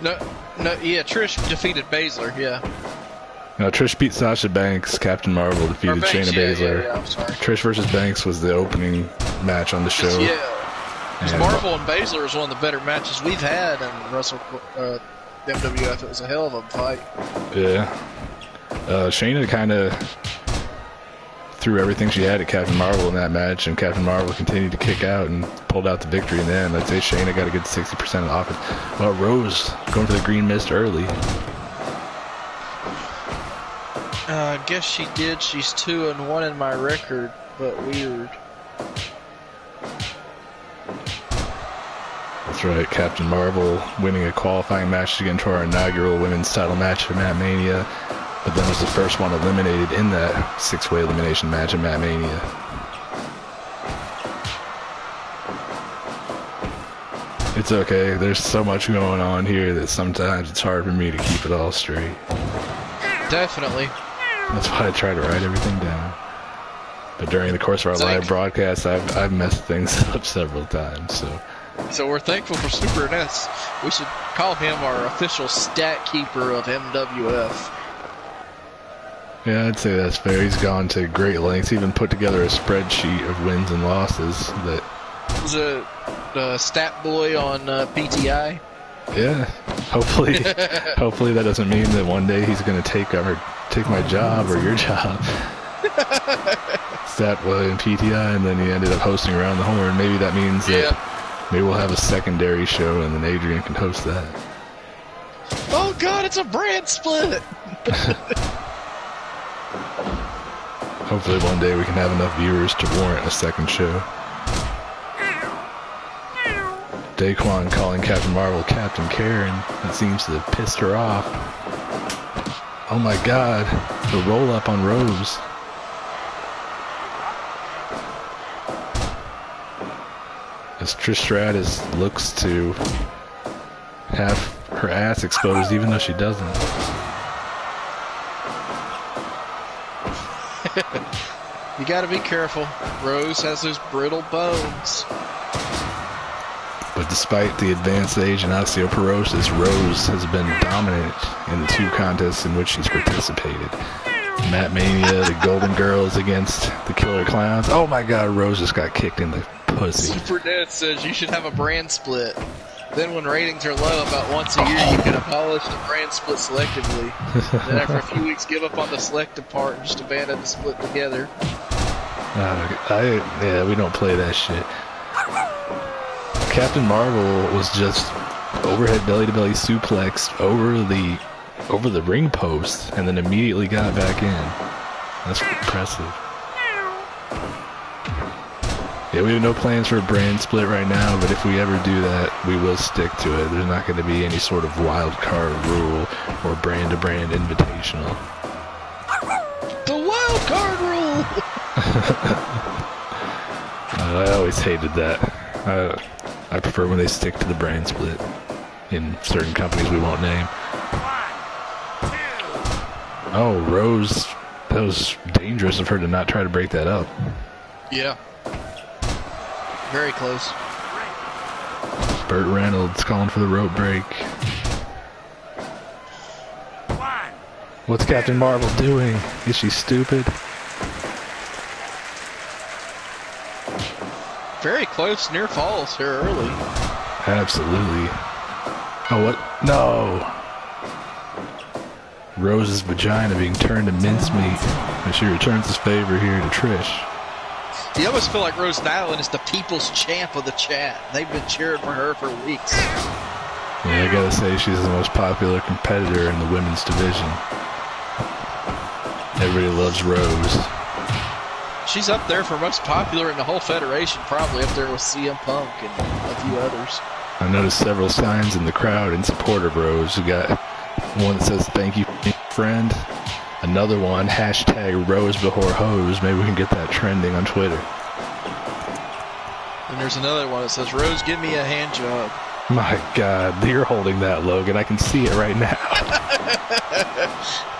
No, yeah, Trish defeated Baszler, yeah. No, Trish beat Sasha Banks. Captain Marvel defeated Shayna Baszler. Yeah, I'm sorry. Trish versus Banks was the opening match on the show. Yeah. Marvel and Baszler is one of the better matches we've had in MWF. It was a hell of a fight. Yeah. Shayna kind of threw everything she had at Captain Marvel in that match, and Captain Marvel continued to kick out and pulled out the victory in the end. I'd say Shayna got a good 60% of the offense. Well, Rose going for the green mist early. I guess she did. She's 2-1 in my record, but weird. That's right, Captain Marvel winning a qualifying match to get into our inaugural women's title match at Matt Mania, but then was the first one eliminated in that six-way elimination match at Matt Mania. It's okay, there's so much going on here that sometimes it's hard for me to keep it all straight. Definitely. That's why I try to write everything down. But during the course of our live broadcast, I've messed things up several times, So we're thankful for Super Ness. We should call him our official stat keeper of MWF. Yeah, I'd say that's fair. He's gone to great lengths. He even put together a spreadsheet of wins and losses. That was a stat boy on PTI. Yeah, hopefully that doesn't mean that one day he's going to take my job or your job. Stat boy and PTI, and then he ended up hosting Around the Horn. Maybe that means that. Maybe we'll have a secondary show and then Adrian can host that. Oh god, it's a brand split! Hopefully one day we can have enough viewers to warrant a second show. Daquan calling Captain Marvel Captain Karen. That seems to have pissed her off. Oh my god, the roll up on Rose. As Trish Stratus looks to have her ass exposed even though she doesn't. You gotta be careful. Rose has those brittle bones. But despite the advanced age and osteoporosis, Rose has been dominant in the 2 contests in which she's participated. Matt Mania, the Golden Girls against the Killer Clowns. Oh my god, Rose just got kicked in the pussy. Super Ned says you should have a brand split. Then when ratings are low, about once a year, you can abolish the brand split selectively. Then after a few weeks, give up on the selective part and just abandon the split together. Yeah, we don't play that shit. Captain Marvel was just overhead belly-to-belly suplexed over the ring post and then immediately got back in. That's impressive. Yeah, we have no plans for a brand split right now, but if we ever do that, we will stick to it. There's not going to be any sort of wild card rule or brand-to-brand invitational. The wild card rule! I always hated that. I prefer when they stick to the brand split in certain companies we won't name. Oh, Rose, that was dangerous of her to not try to break that up. Yeah. Very close. Burt Reynolds calling for the rope break. What's Captain Marvel doing? Is she stupid? Very close, near falls here early. Absolutely. Oh, what? No! Rose's vagina being turned to mincemeat, and she returns his favor here to Trish. You almost feel like Rose Nylund is the people's champ of the chat. They've been cheering for her for weeks. Yeah, I gotta say, she's the most popular competitor in the women's division. Everybody loves Rose. She's up there for most popular in the whole federation, probably up there with CM Punk and a few others. I noticed several signs in the crowd in support of Rose. We got one that says, "Thank you, friend." Another one, hashtag Rose before hose. Maybe we can get that trending on Twitter. And there's another one that says, "Rose, give me a hand job." My God, you're holding that, Logan. I can see it right now.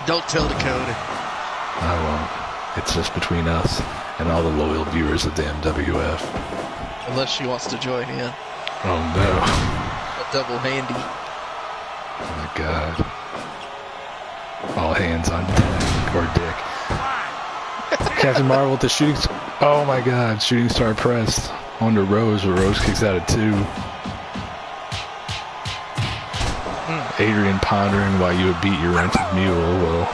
Don't tell Dakota. I won't. It's just between us and all the loyal viewers of the MWF. Unless she wants to join in. Oh no. A double handy. Oh my God. All hands on deck, or dick. Captain Marvel with the shooting star. Oh my God, shooting star press onto Rose, where Rose kicks out at 2. Adrian pondering why you would beat your rented mule. Well,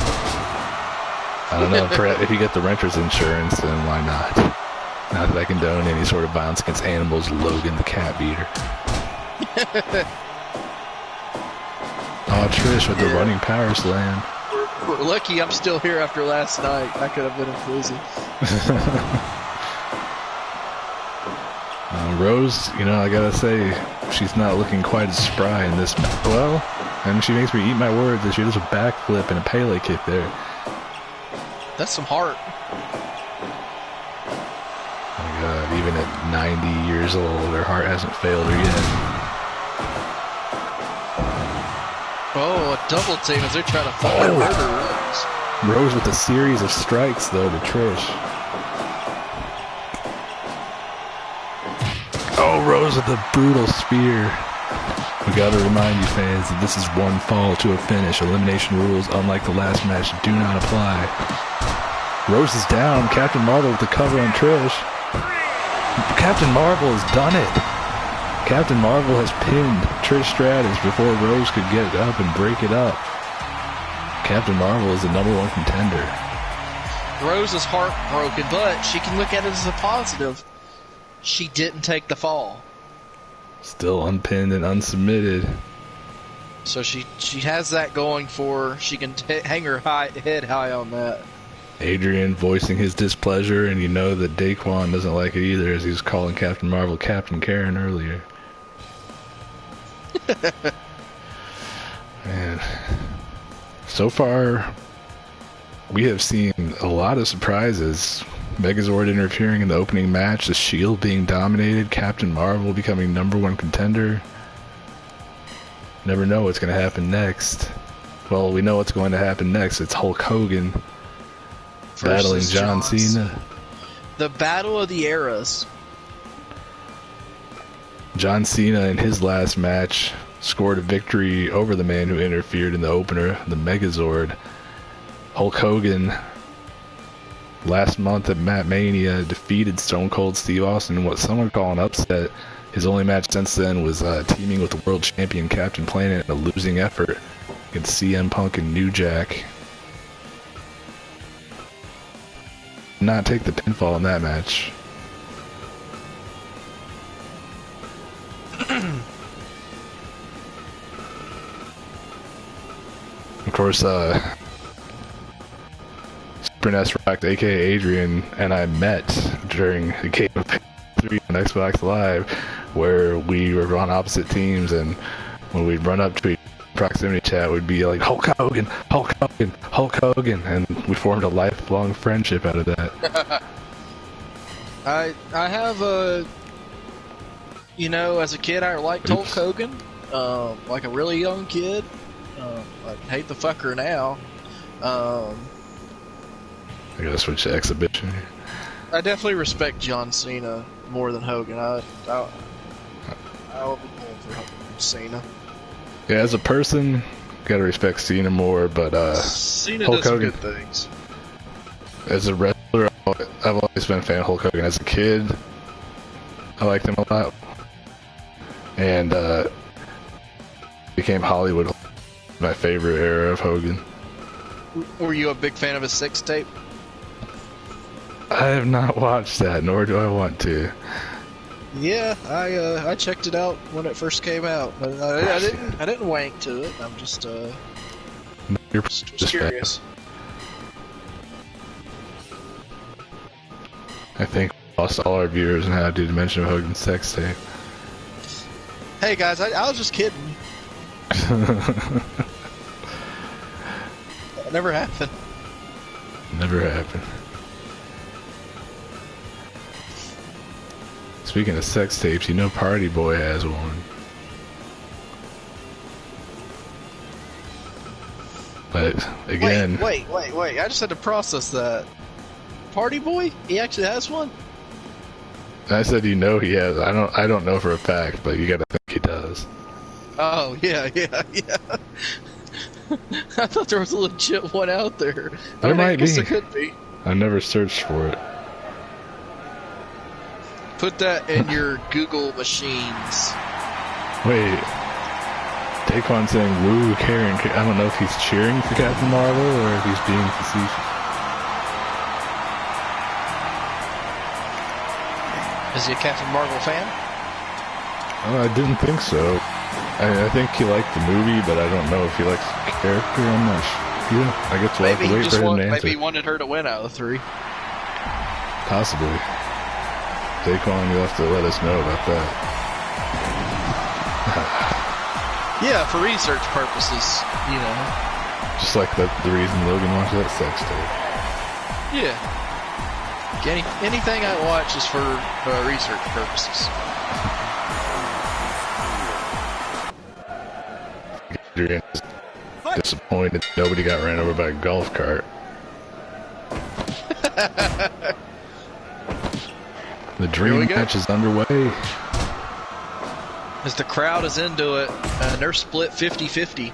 I don't know, if you get the renter's insurance, then why not? Not that I condone any sort of violence against animals, Logan the cat beater. Oh, Trish with the running power slam. We're lucky I'm still here after last night. I could have been in prison. Rose, you know, I gotta say, she's not looking quite as spry in this. Well, and she makes me eat my words that she does a backflip and a Pele kick there. That's some heart. Oh my God, even at 90 years old, her heart hasn't failed her yet. Oh, a double team as they're trying to fucking murder Rose. Rose with a series of strikes, though, to Trish. Oh, Rose with a brutal spear. We gotta remind you fans that this is one fall to a finish. Elimination rules, unlike the last match, do not apply. Rose is down. Captain Marvel with the cover on Trish. Captain Marvel has done it. Captain Marvel has pinned Trish Stratus before Rose could get up and break it up. Captain Marvel is the #1 contender. Rose is heartbroken, but she can look at it as a positive. She didn't take the fall. Still unpinned and unsubmitted. So she has that going for her. She can hang her head high on that. Adrian voicing his displeasure, and you know that Daquan doesn't like it either, as he was calling Captain Marvel Captain Karen earlier. Man. So far, we have seen a lot of surprises. Megazord interfering in the opening match, the Shield being dominated, Captain Marvel becoming #1 contender. Never know what's going to happen next. Well, we know what's going to happen next. It's Hulk Hogan Battling versus John Cena. The battle of the eras. John Cena in his last match scored a victory over the man who interfered in the opener, the Megazord. Hulk Hogan, last month at Matt Mania, defeated Stone Cold Steve Austin in what some would call an upset. His only match since then was teaming with the world champion Captain Planet in a losing effort against CM Punk and New Jack. Not take the pinfall in that match. Of course, Super NES Rocked, aka Adrian, and I met during a game of 3 on Xbox Live, where we were on opposite teams, and when we'd run up to each proximity chat, we'd be like, Hulk Hogan, Hulk Hogan, Hulk Hogan, and we formed a lifelong friendship out of that. I have a, you know, as a kid I liked Hulk Hogan, like a really young kid. I hate the fucker now. I gotta switch to exhibition here. I definitely respect John Cena more than Hogan. I'll be pulling for Cena. Yeah, as a person, gotta respect Cena more, but Cena Hulk does some Hogan, good things. as a wrestler, I've always been a fan of Hulk Hogan. As a kid, I liked him a lot, and became Hollywood my favorite era of Hogan. Were you a big fan of his sex tape? I have not watched that, nor do I want to. Yeah, I checked it out when it first came out, but I didn't wank to it. I'm just You're just curious. I think we lost all our viewers now due to mention of Hogan's sex tape. Hey guys, I was just kidding. That never happened. Never happened. Speaking of sex tapes, you know Party Boy has one. But again, Wait! I just had to process that. Party Boy? He actually has one? I said you know he has. I don't know for a fact, but you gotta think he does. Oh yeah. I thought there was a legit one out there. There might I guess be. There could be. I never searched for it. Put that in your Google machines. Wait. Daquan saying woo, Karen. I don't know if he's cheering for Captain Marvel or if he's being facetious. Is he a Captain Marvel fan? Oh, I didn't think so. I think he liked the movie, but I don't know if he likes the character. I'm not sure. Yeah, I guess we'll have to wait for him to answer. Maybe he wanted her to win out of the 3. Possibly. Daquan, you'll have to let us know about that. Yeah, for research purposes, you know. Just like the reason Logan watched that sex tape. Yeah. Anything I watch is for research purposes. Adrian is disappointed nobody got ran over by a golf cart. The dream match is underway. As the crowd is into it, they're split 50-50.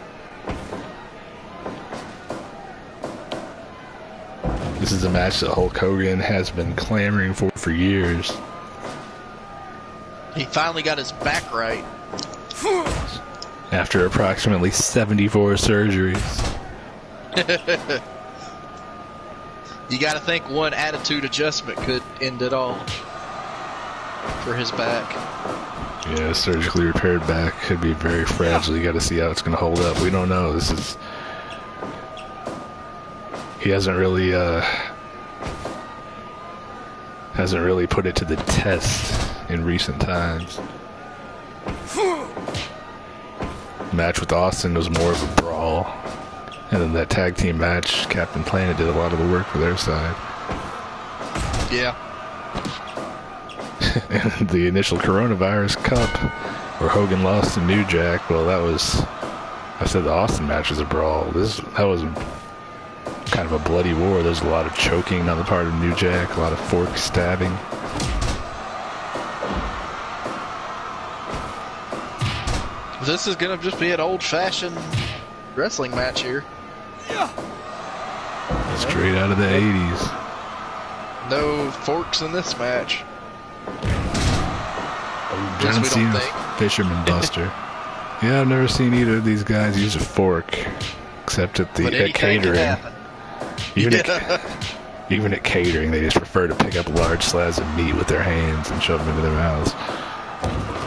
This is a match that Hulk Hogan has been clamoring for years. He finally got his back right. After approximately 74 surgeries. You gotta think one attitude adjustment could end it all. For his back. Yeah, surgically repaired back could be very fragile. You gotta see how it's gonna hold up. We don't know. He hasn't really put it to the test in recent times. Match with Austin was more of a brawl, and then that tag team match, Captain Planet did a lot of the work for their side. Yeah. And the initial Coronavirus Cup, where Hogan lost to New Jack, well, that was, I said the Austin match was a brawl. That was kind of a bloody war. There's a lot of choking on the part of New Jack, a lot of fork stabbing. This is going to just be an old-fashioned wrestling match here. Straight out of the 80s. No forks in this match. John Cena, Fisherman Buster. Yeah, I've never seen either of these guys use a fork, except at catering. Even at catering, they just prefer to pick up large slabs of meat with their hands and shove them into their mouths.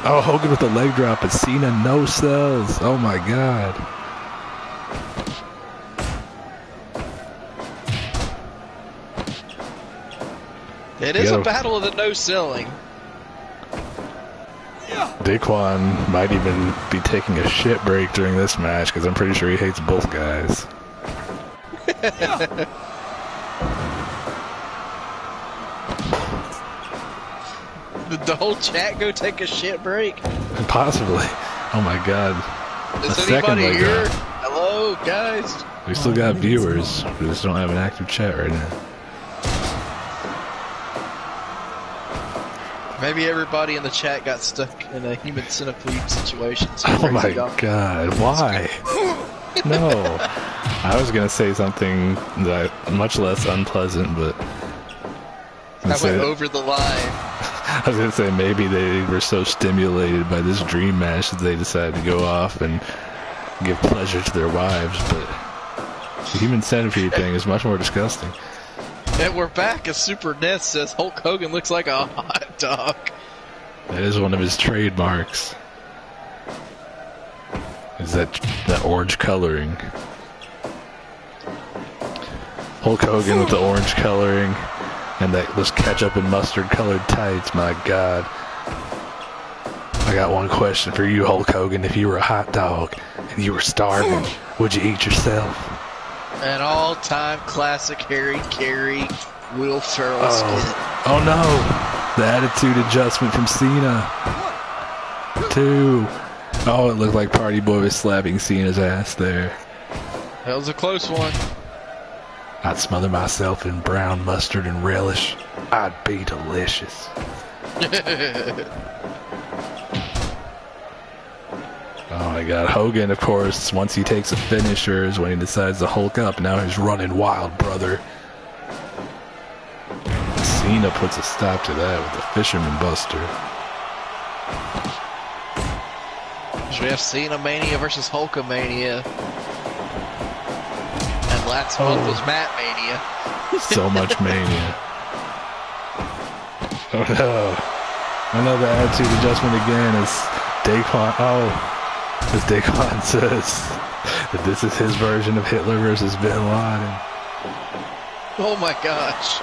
Oh, Hogan with the leg drop, but Cena no sells. Oh my God. It is a battle of the no-selling. Daquan might even be taking a shit break during this match because I'm pretty sure he hates both guys. Did the whole chat go take a shit break? Possibly. Oh my God. Is anybody here? Hello, guys. We still got viewers. We just don't have an active chat right now. Maybe everybody in the chat got stuck in a human centipede situation. Oh my God, why? No. I was going to say something that much less unpleasant, but... I went over the line. I was going to say maybe they were so stimulated by this dream match that they decided to go off and give pleasure to their wives, but the human centipede thing is much more disgusting. And we're back as Super Ness says Hulk Hogan looks like a hot dog. That is one of his trademarks. Is that orange coloring. Hulk Hogan with the orange coloring and those ketchup and mustard colored tights, my God. I got one question for you, Hulk Hogan. If you were a hot dog and you were starving, would you eat yourself? An all-time classic Harry Carey, Will Ferrell skit. Oh no! The attitude adjustment from Cena. 2. Oh, it looked like Party Boy was slapping Cena's ass there. That was a close one. I'd smother myself in brown mustard and relish. I'd be delicious. Oh my God, Hogan, of course, once he takes a finisher is when he decides to Hulk up. Now he's running wild, brother. Cena puts a stop to that with the Fisherman Buster. So we have Cena Mania versus Hulkamania. And last month was Matt Mania. So much Mania. Oh no. Another attitude adjustment again as Daquan. As Daquan says that this is his version of Hitler versus Bin Laden. Oh my gosh.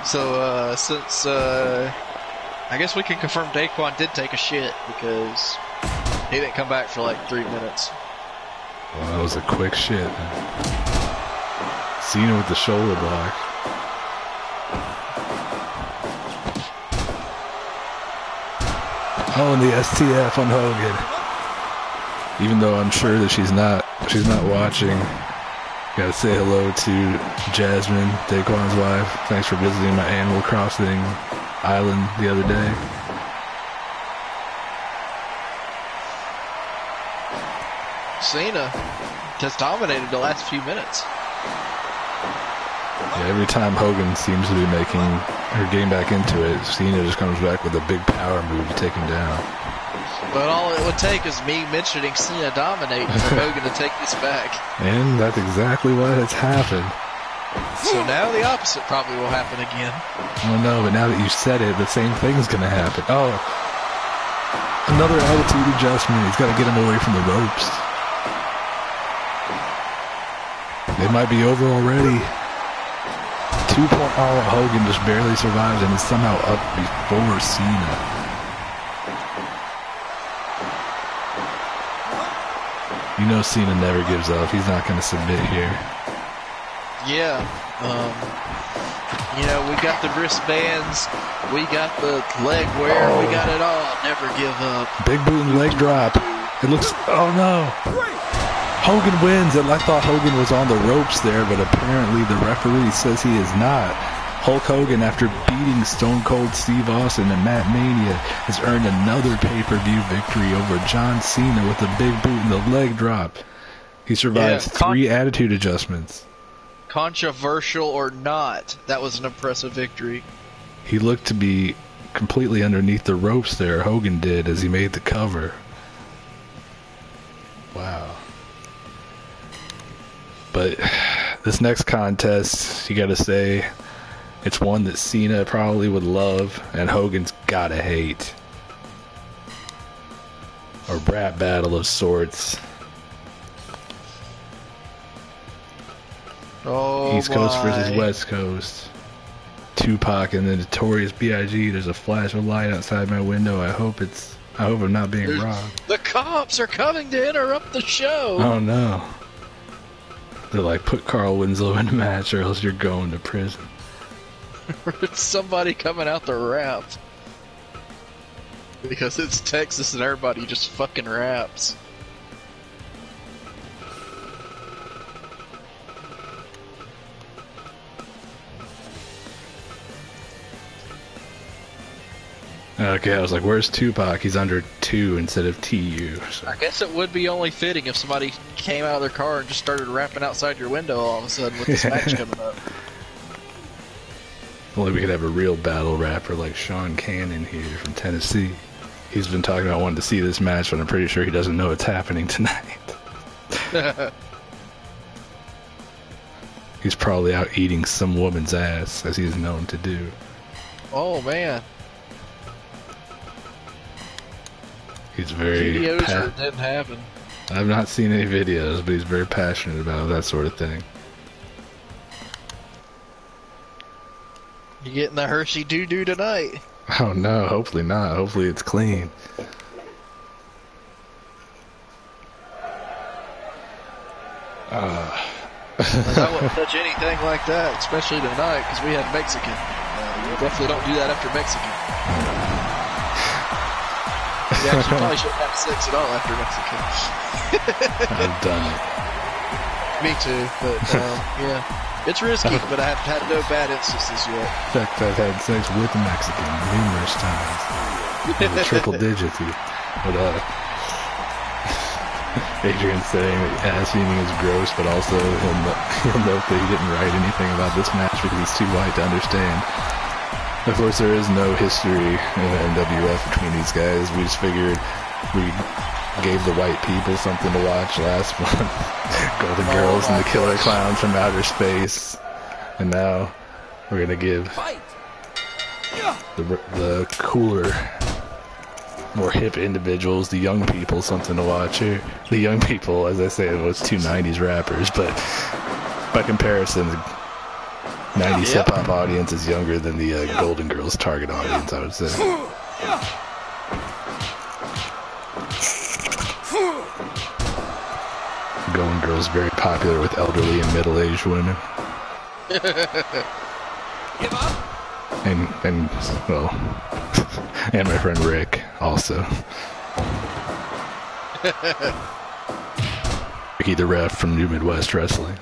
So, since, I guess we can confirm Daquan did take a shit because he didn't come back for like 3 minutes. Well, that was a quick shit. Cena with the shoulder block. Oh, and the STF on Hogan. Even though I'm sure that she's not watching. Gotta say hello to Jasmine, Daquan's wife. Thanks for visiting my Animal Crossing island the other day. Cena just dominated the last few minutes. Yeah, every time Hogan seems to be getting back into it, Cena just comes back with a big power move to take him down. But all it would take is me mentioning Cena dominating for Hogan to take this back. And that's exactly what has happened. So now the opposite probably will happen again. Oh no, but now that you said it, the same thing's gonna happen. Oh, another attitude adjustment. He's got to get him away from the ropes. They might be over already. 2.0, Hogan just barely survives and is somehow up before Cena. You know Cena never gives up. He's not going to submit here. Yeah. We got the wristbands. We got the leg wear. We got it all. Never give up. Big boot and leg drop. It looks... Oh, no. Hogan wins, and I thought Hogan was on the ropes there, but apparently the referee says he is not. Hulk Hogan, after beating Stone Cold Steve Austin and Matt Mania, has earned another pay-per-view victory over John Cena with a big boot and the leg drop. He survived 3 attitude adjustments. Controversial or not, that was an impressive victory. He looked to be completely underneath the ropes there, Hogan did, as he made the cover. Wow. But this next contest, you gotta say, it's one that Cena probably would love and Hogan's gotta hate. A rap battle of sorts. Oh, East Coast versus West Coast. Tupac and the Notorious B.I.G. There's a flash of light outside my window. I hope I'm not being robbed. The cops are coming to interrupt the show. Oh no. They're like, put Carl Winslow in a match or else you're going to prison. It's somebody coming out to rap. Because it's Texas and everybody just fucking raps. Okay, I was like, where's Tupac? He's under 2 instead of TU. So. I guess it would be only fitting if somebody came out of their car and just started rapping outside your window all of a sudden with this match coming up. Only we could have a real battle rapper like Sean Cannon here from Tennessee. He's been talking about wanting to see this match, but I'm pretty sure he doesn't know it's happening tonight. He's probably out eating some woman's ass, as he's known to do. Oh, man. He's very... Videos didn't happen. I've not seen any videos, but he's very passionate about that sort of thing. You getting the Hershey doo-doo tonight? Oh no, hopefully not. Hopefully it's clean. I wouldn't touch anything like that, especially tonight, because we had Mexican. You definitely don't do that after Mexican. You actually probably shouldn't have sex at all after Mexican. I've done it. Me too, but yeah. It's risky, but I have had no bad instances yet. In fact, I've had sex with a Mexican numerous times. In the triple digity. But, Adrian's saying that ass eating is gross, but also he'll note that he didn't write anything about this match because he's too white to understand. Of course, there is no history in the MWF between these guys. We just figured we gave the white people something to watch last month. Golden Girls and the Killer Clowns from Outer Space. And now we're going to give the cooler, more hip individuals, the young people, something to watch here. The young people, as I say, it was 2 90s rappers, but by comparison, the 90s hip-hop audience is younger than the Golden Girls target audience, I would say. Golden Girls very popular with elderly and middle-aged women. Give up? And well, and my friend Rick also. Ricky the Ref from New Midwest Wrestling.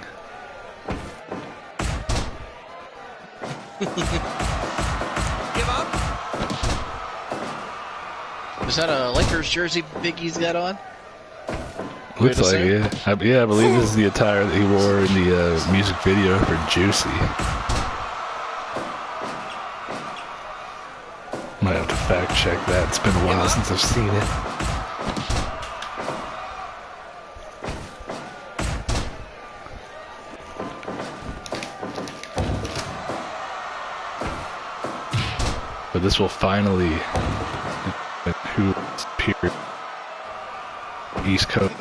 Give up? Is that a Lakers jersey Biggie's got on? Looks like it. Yeah, I believe this is the attire that he wore in the music video for Juicy. Might have to fact check that. It's been a while since I've seen it. But this will finally who appeared East Coast.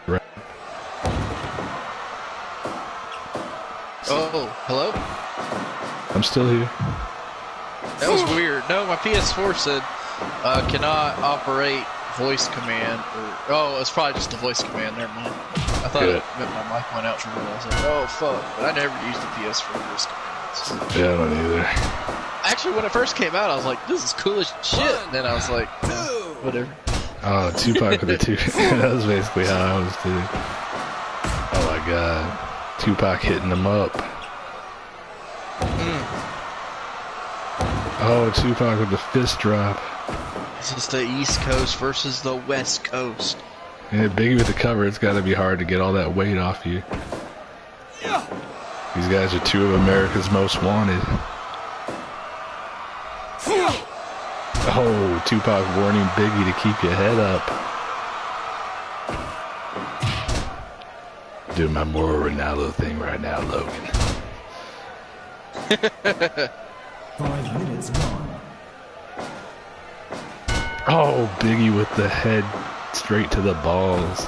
Right. Oh, hello? I'm still here. That was weird. No, my PS4 said cannot operate voice command. Oh, it's probably just the voice command. Never mind. I thought it meant my mic went out for me. I was like, oh fuck. But I never used the PS4 voice commands. Yeah, I don't either. Actually, when it first came out, I was like, this is cool as shit. And then I was like, whatever. Oh, Tupac with the two. That was basically how I was doing. Oh my god. Tupac hitting him up. Oh, Tupac with the fist drop. This is the East Coast versus the West Coast. And Biggie with the cover, it's gotta be hard to get all that weight off you. These guys are two of America's most wanted. Oh, Tupac warning Biggie to keep your head up. Doing my Moro Ronaldo thing right now, Logan. 5 minutes gone. Oh, Biggie with the head straight to the balls.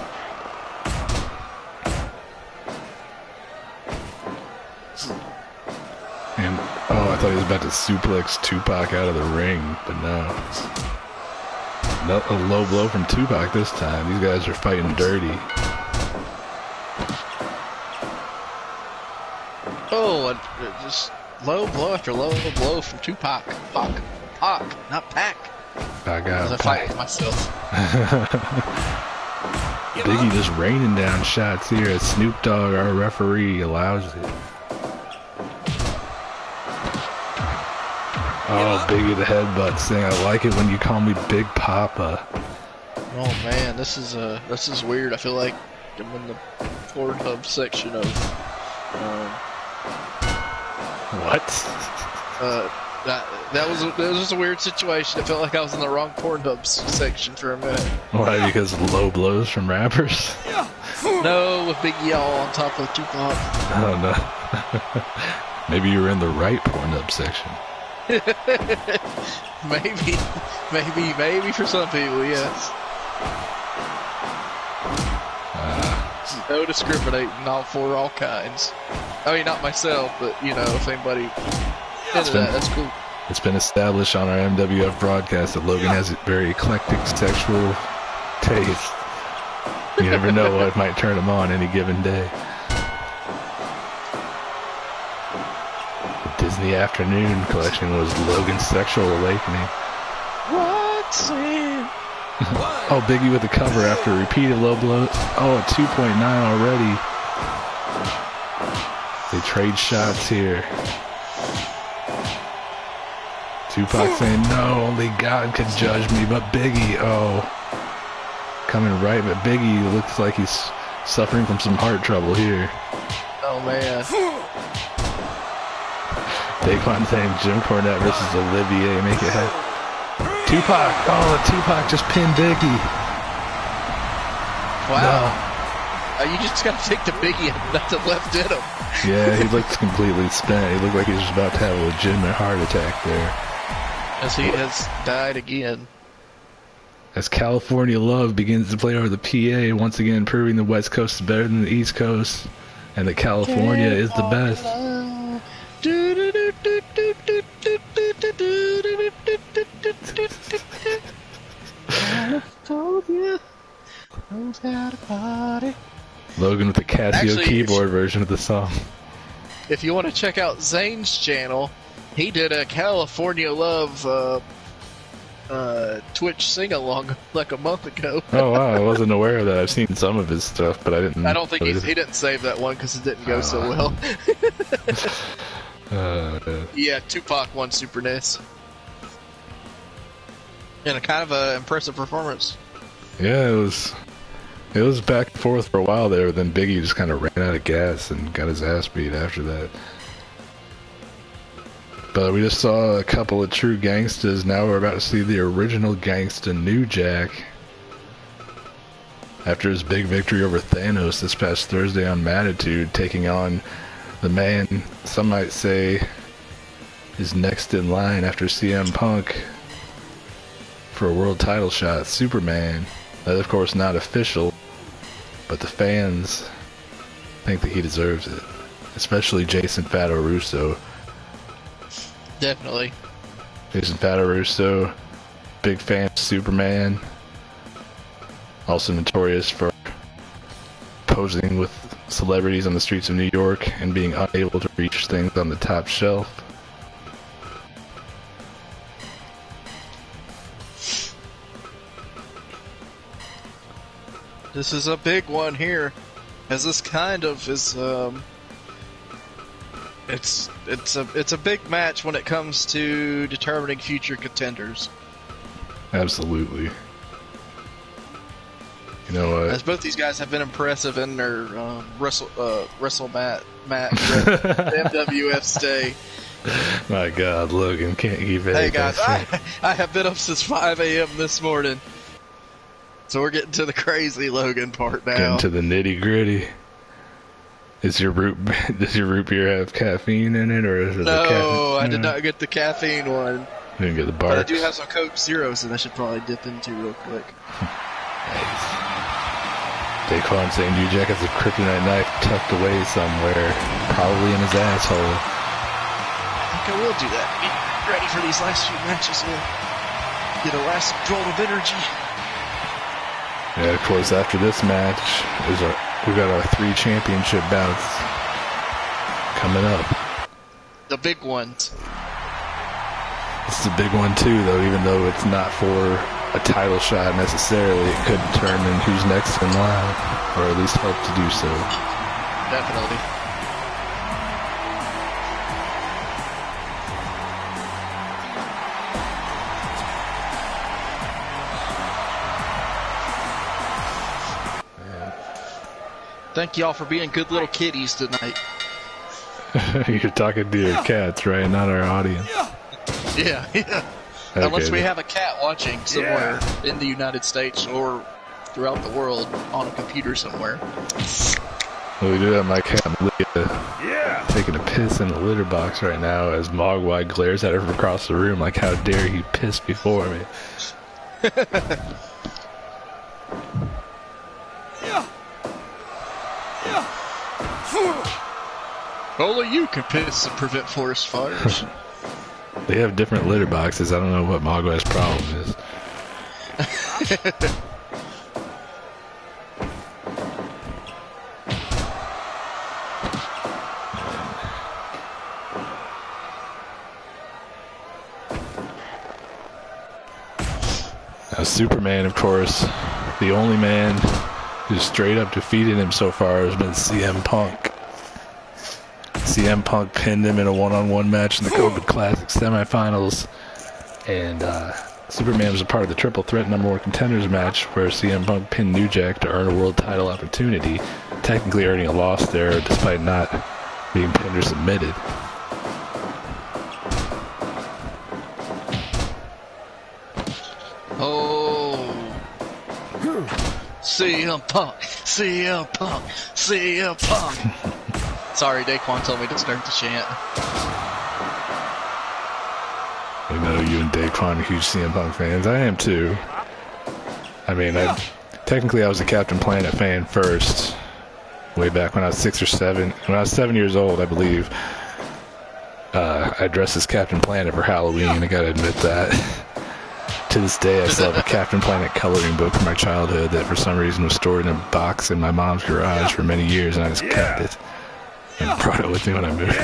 And, oh, I thought he was about to suplex Tupac out of the ring, but no. Not a low blow from Tupac this time. These guys are fighting dirty. Oh, just low blow after low blow from Tupac. Pac, not Pac. I got I fight with myself. Biggie just raining down shots here as Snoop Dogg, our referee, allows it. Oh, Biggie the headbutt thing. I like it when you call me Big Papa. Oh man, this is weird. I feel like I'm in the Pornhub section of What? that was just a weird situation. I felt like I was in the wrong Pornhub section for a minute. Why? Because of low blows from rappers? No, with Big Y'all on top of Tupac. Oh no. Maybe you were in the right Pornhub section. maybe for some people, yes. No discriminating, all for all kinds. I mean, not myself, but you know, if anybody into that, that's cool. It's been established on our MWF broadcast that Logan has a very eclectic sexual taste. You never know what might turn him on any given day. The Disney Afternoon collection was Logan's sexual awakening. What's in? Oh, Biggie with the cover after repeated low blows. Oh, a 2.9 already. They trade shots here. Tupac saying, no, only God can judge me, but Biggie, oh. Coming right, but Biggie looks like he's suffering from some heart trouble here. Oh, man. Daquan saying Jim Cornette versus Olivier, make it happen. Tupac, oh, Tupac just pinned Biggie. Wow. You just gotta take the Biggie and nothing left in him. Yeah, he looked completely spent. He looked like he was about to have a legitimate heart attack there. As he has died again. As California Love begins to play over the PA, once again proving the West Coast is better than the East Coast, and that California is the best. Logan with the Casio keyboard version of the song. If you want to check out Zane's channel, he did a California Love Twitch sing-along like a month ago. Oh wow, I wasn't aware of that. I've seen some of his stuff, but I didn't. I don't think he didn't save that one because it didn't go so well. Yeah, Tupac won Super NES. And a kind of a impressive performance. Yeah, it was back and forth for a while there, but then Biggie just kind of ran out of gas and got his ass beat after that. But we just saw a couple of true gangsters. Now we're about to see the original gangsta New Jack. After his big victory over Thanos this past Thursday on Magnitude, taking on the man, some might say, is next in line after CM Punk for a world title shot, Superman. That's of course not official, but the fans think that he deserves it. Especially Jason Fato Russo. Definitely. Jason Fato Russo, big fan of Superman. Also notorious for posing with celebrities on the streets of New York and being unable to reach things on the top shelf. This is a big one here, as this kind of is. It's a big match when it comes to determining future contenders. Absolutely. You know what? As both these guys have been impressive in their wrestle match MWF stay. My God, Logan can't keep it. Hey guys, I have been up since 5 a.m. this morning, so we're getting to the crazy Logan part now. Getting to the nitty gritty. Does your root beer have caffeine in it, or is it? No, I did not get the caffeine one. You didn't get the bar. But I do have some Coke Zeros that I should probably dip into real quick. Nice. Daquan saying New Jack has a kryptonite knife tucked away somewhere, probably in his asshole. I think I will do that. Get ready for these last few matches. Get a last jolt of energy. Yeah, of course, after this match, we got our 3 championship bouts coming up. The big ones. This is a big one too, though, even though it's not for a title shot necessarily. It could determine who's next in line, or at least help to do so. Definitely. Thank y'all for being good little kitties tonight. You're talking to your cats, right? Not our audience. Yeah. Okay. Unless we have a cat watching somewhere in the United States or throughout the world on a computer somewhere. Well, we do have my cat Malia taking a piss in the litter box right now as Mogwai glares at her from across the room like, how dare he piss before me. Only you can piss and prevent forest fires. They have different litter boxes. I don't know what Mogwai's problem is. Now, Superman, of course, the only man who's straight up defeated him so far has been CM Punk. CM Punk pinned him in a one-on-one match in the COVID Classic semifinals, and Superman was a part of the Triple Threat #1 Contenders match where CM Punk pinned New Jack to earn a world title opportunity, technically earning a loss there despite not being pinned or submitted. Oh, CM Punk, CM Punk, CM Punk. Sorry, Daquan told me to start the chant. I know you and Daquan are huge CM Punk fans. I am too. I mean, technically I was a Captain Planet fan first, way back when I was 6 or 7. When I was 7 years old, I believe, I dressed as Captain Planet for Halloween. I gotta admit that. To this day, I still have a Captain Planet coloring book from my childhood that for some reason was stored in a box in my mom's garage for many years, and I just kept it and brought it with me when I moved.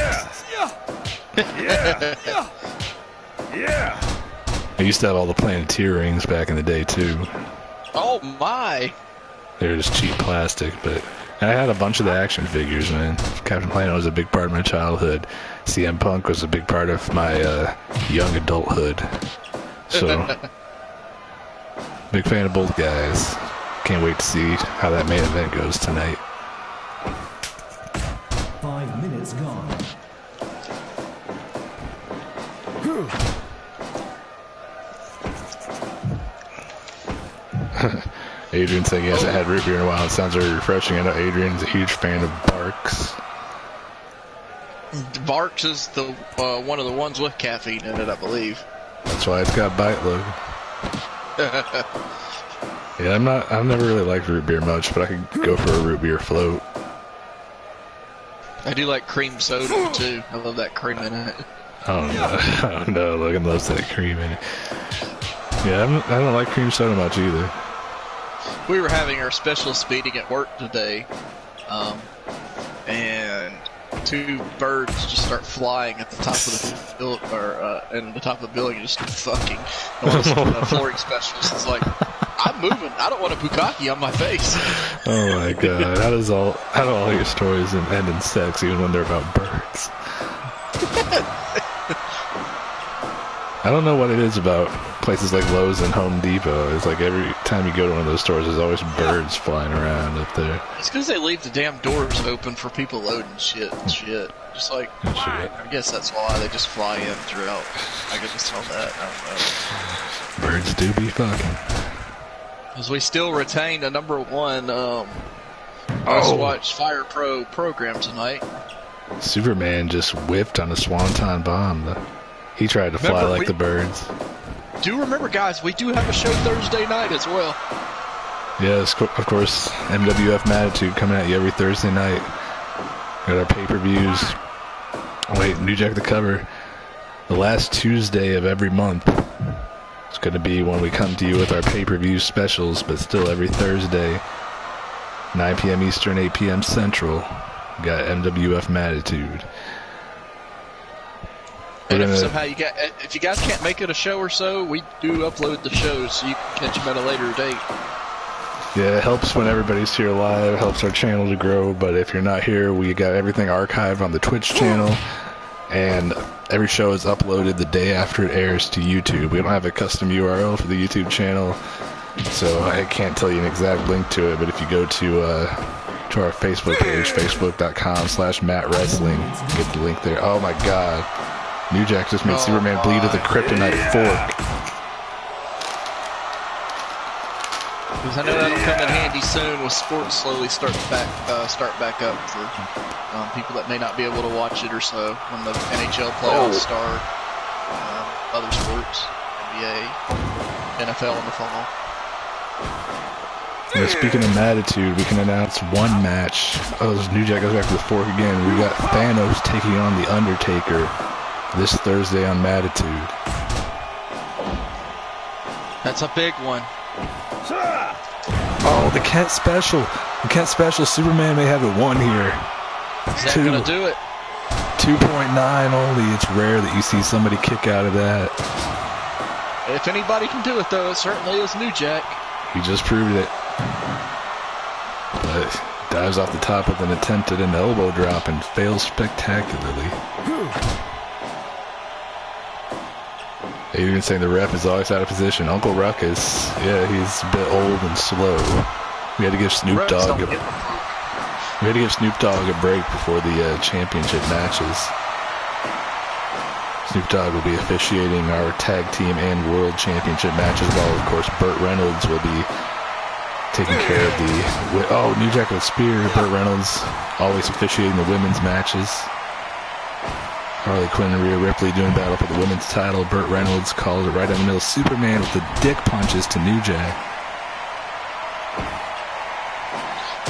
I used to have all the Planeteer rings back in the day too. Oh my! They were just cheap plastic, but I had a bunch of the action figures, man. Captain Planet was a big part of my childhood. CM Punk was a big part of my young adulthood. So, big fan of both guys. Can't wait to see how that main event goes tonight. 5 minutes gone. Adrian saying he hasn't had root beer in a while. It sounds very refreshing. I know Adrian's a huge fan of Barks. Barks is the one of the ones with caffeine in it, I believe. That's why it's got bite logo. Yeah, I've never really liked root beer much, but I could go for a root beer float. I do like cream soda too. I love that cream in it. Oh no, Logan loves that cream in it. Yeah, I don't like cream soda much either. We were having our specialist meeting at work today, and 2 birds just start flying at the top of the building, and the top of the building just fucking. And one of the flooring specialists is like, I'm moving. I don't want a bukkake on my face. Oh my god. How do all your stories end in sex even when they're about birds? I don't know what it is about places like Lowe's and Home Depot. It's like every time you go to one of those stores, there's always birds flying around up there. It's because they leave the damn doors open for people loading shit and shit. Just like, I guess that's why they just fly in throughout. I could just tell that. I don't know. Birds do be fucking. Because we still retain the #1 Let's Watch Fire Pro program tonight. Superman just whipped on a swanton bomb. He tried to fly like the birds. Do remember, guys, we do have a show Thursday night as well. Yes, of course, MWF Matitude coming at you every Thursday night. Got our pay-per-views. Oh, wait, New Jack the Cover. The last Tuesday of every month. It's going to be when we come to you with our pay-per-view specials, but still every Thursday, 9 p.m. Eastern, 8 p.m. Central. We got MWF Matitude. And if you guys can't make it a show or so, we do upload the shows so you can catch them at a later date. Yeah, it helps when everybody's here live. It helps our channel to grow. But if you're not here, we got everything archived on the Twitch channel. And every show is uploaded the day after it airs to YouTube. We don't have a custom URL for the YouTube channel, so I can't tell you an exact link to it. But if you go to our Facebook page, facebook.com/MattWrestling, get the link there. Oh my god. New Jack just made Superman bleed with a kryptonite fork. Because I know that'll come in handy soon with sports slowly start back up for people that may not be able to watch it or so when the NHL playoffs start, other sports, NBA, NFL in the fall. Yeah, speaking of Matitude, we can announce one match. Oh, New Jack goes back to the fork again. We got Thanos taking on The Undertaker this Thursday on Matitude. That's a big one. Oh, the Kent Special. The Kent Special, Superman may have it 1 here. Is that going to do it? 2.9 only. It's rare that you see somebody kick out of that. If anybody can do it, though, it certainly is New Jack. He just proved it. But dives off the top with an attempt at an elbow drop and fails spectacularly. You're even saying the ref is always out of position. Uncle Ruckus, yeah, he's a bit old and slow. We had to give Snoop Dogg a break before the championship matches. Snoop Dogg will be officiating our tag team and world championship matches, while of course Burt Reynolds will be taking care of the... Oh, New Jack with a spear. Burt Reynolds always officiating the women's matches. Harley Quinn and Rhea Ripley doing battle for the women's title. Burt Reynolds calls it right in the middle. Superman with the dick punches to New Jack.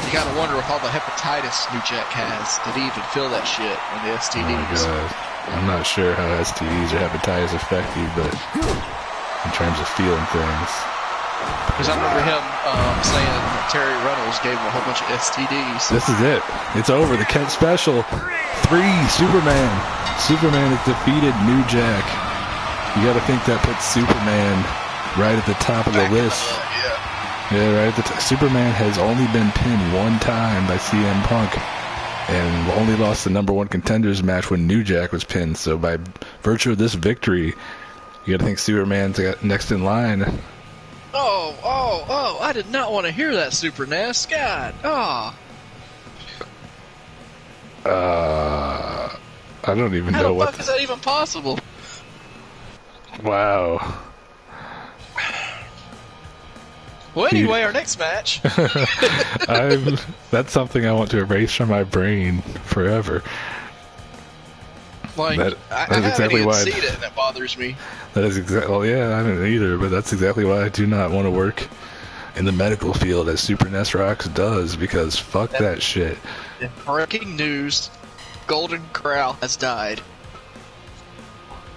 You gotta wonder with all the hepatitis New Jack has, did he even feel that shit when the STDs? Oh my God. I'm not sure how STDs or hepatitis affect you, but in terms of feeling things. Because I remember him saying that Terry Reynolds gave him a whole bunch of STDs. This is it. It's over. The Kent Special. 3. Superman. Superman has defeated New Jack. You got to think that puts Superman right at the top of the list. Yeah, right at the top. Superman has only been pinned 1 time by CM Punk, and only lost the #1 contenders match when New Jack was pinned. So by virtue of this victory, you got to think Superman's next in line. Oh, I did not want to hear that, Super Ness. God, I don't even know what... How the fuck is that even possible? Wow. Well, anyway, our next match. That's something I want to erase from my brain forever. Like, I haven't even seen it, and it bothers me. That is exactly... Well, yeah, I don't either, but that's exactly why I do not want to work in the medical field as Super Ness Rocks does, because fuck that shit. Breaking news, Golden Corral has died.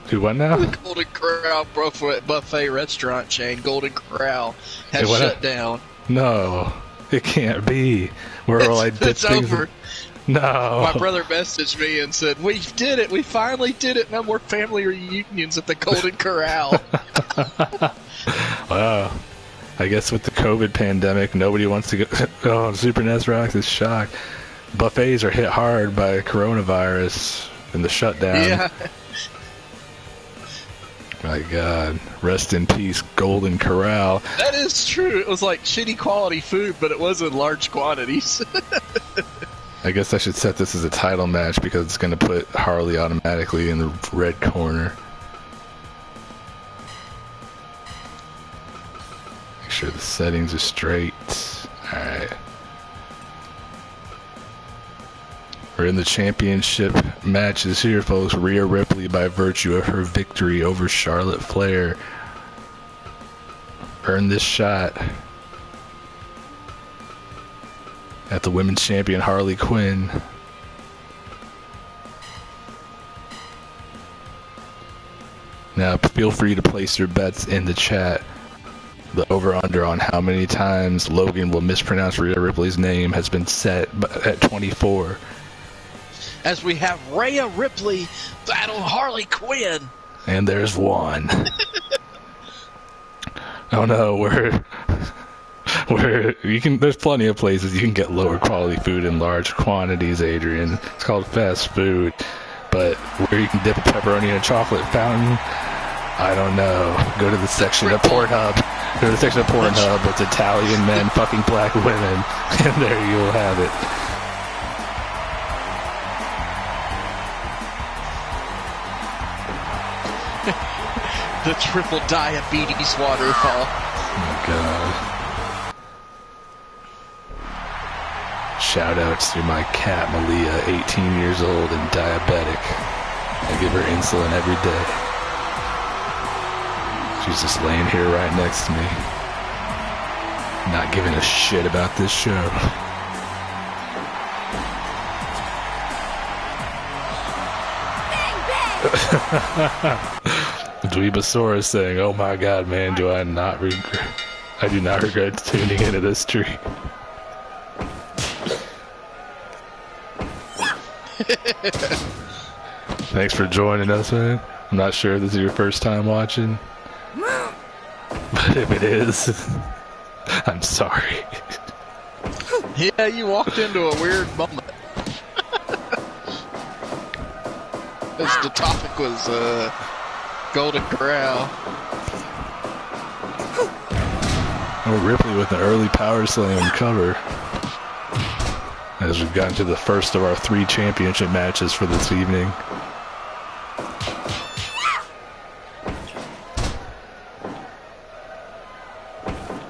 Who, what now? The Golden Corral buffet restaurant chain, Golden Corral, has shut down. No, it can't be. It's over. No. My brother messaged me and said, "We did it. We finally did it. No more family reunions at the Golden Corral." Wow. I guess with the COVID pandemic, nobody wants to go. Oh, Super NES Rocks is shocked. Buffets are hit hard by coronavirus and the shutdown. Yeah. My God. Rest in peace, Golden Corral. That is true. It was like shitty quality food, but it was in large quantities. I guess I should set this as a title match because it's going to put Harley automatically in the red corner. Make sure the settings are straight. Alright. We're in the championship matches here, folks. Rhea Ripley, by virtue of her victory over Charlotte Flair, earned this shot at the women's champion Harley Quinn. Now, feel free to place your bets in the chat. The over-under on how many times Logan will mispronounce Rhea Ripley's name has been set at 24. As we have Rhea Ripley battle Harley Quinn. And there's one. Oh no, where you can, there's plenty of places you can get lower quality food in large quantities, Adrian. It's called fast food. But where you can dip a pepperoni in a chocolate fountain, I don't know. Go to the section of Pornhub. Go to the section of Pornhub with Italian men fucking black women, and there you'll have it. The triple diabetes waterfall. Oh my God. Shout outs to my cat Malia, 18 years old and diabetic. I give her insulin every day. She's just laying here right next to me, not giving a shit about this show. Dweebasaurus saying, "Oh my God, man, do I not regret? I do not regret tuning into this stream." Thanks for joining us, man. I'm not sure if this is your first time watching, but if it is, I'm sorry. Yeah, you walked into a weird moment. As the topic was Golden Corral. Oh, Ripley with an early power slam cover. As we've gotten to the first of our 3 championship matches for this evening.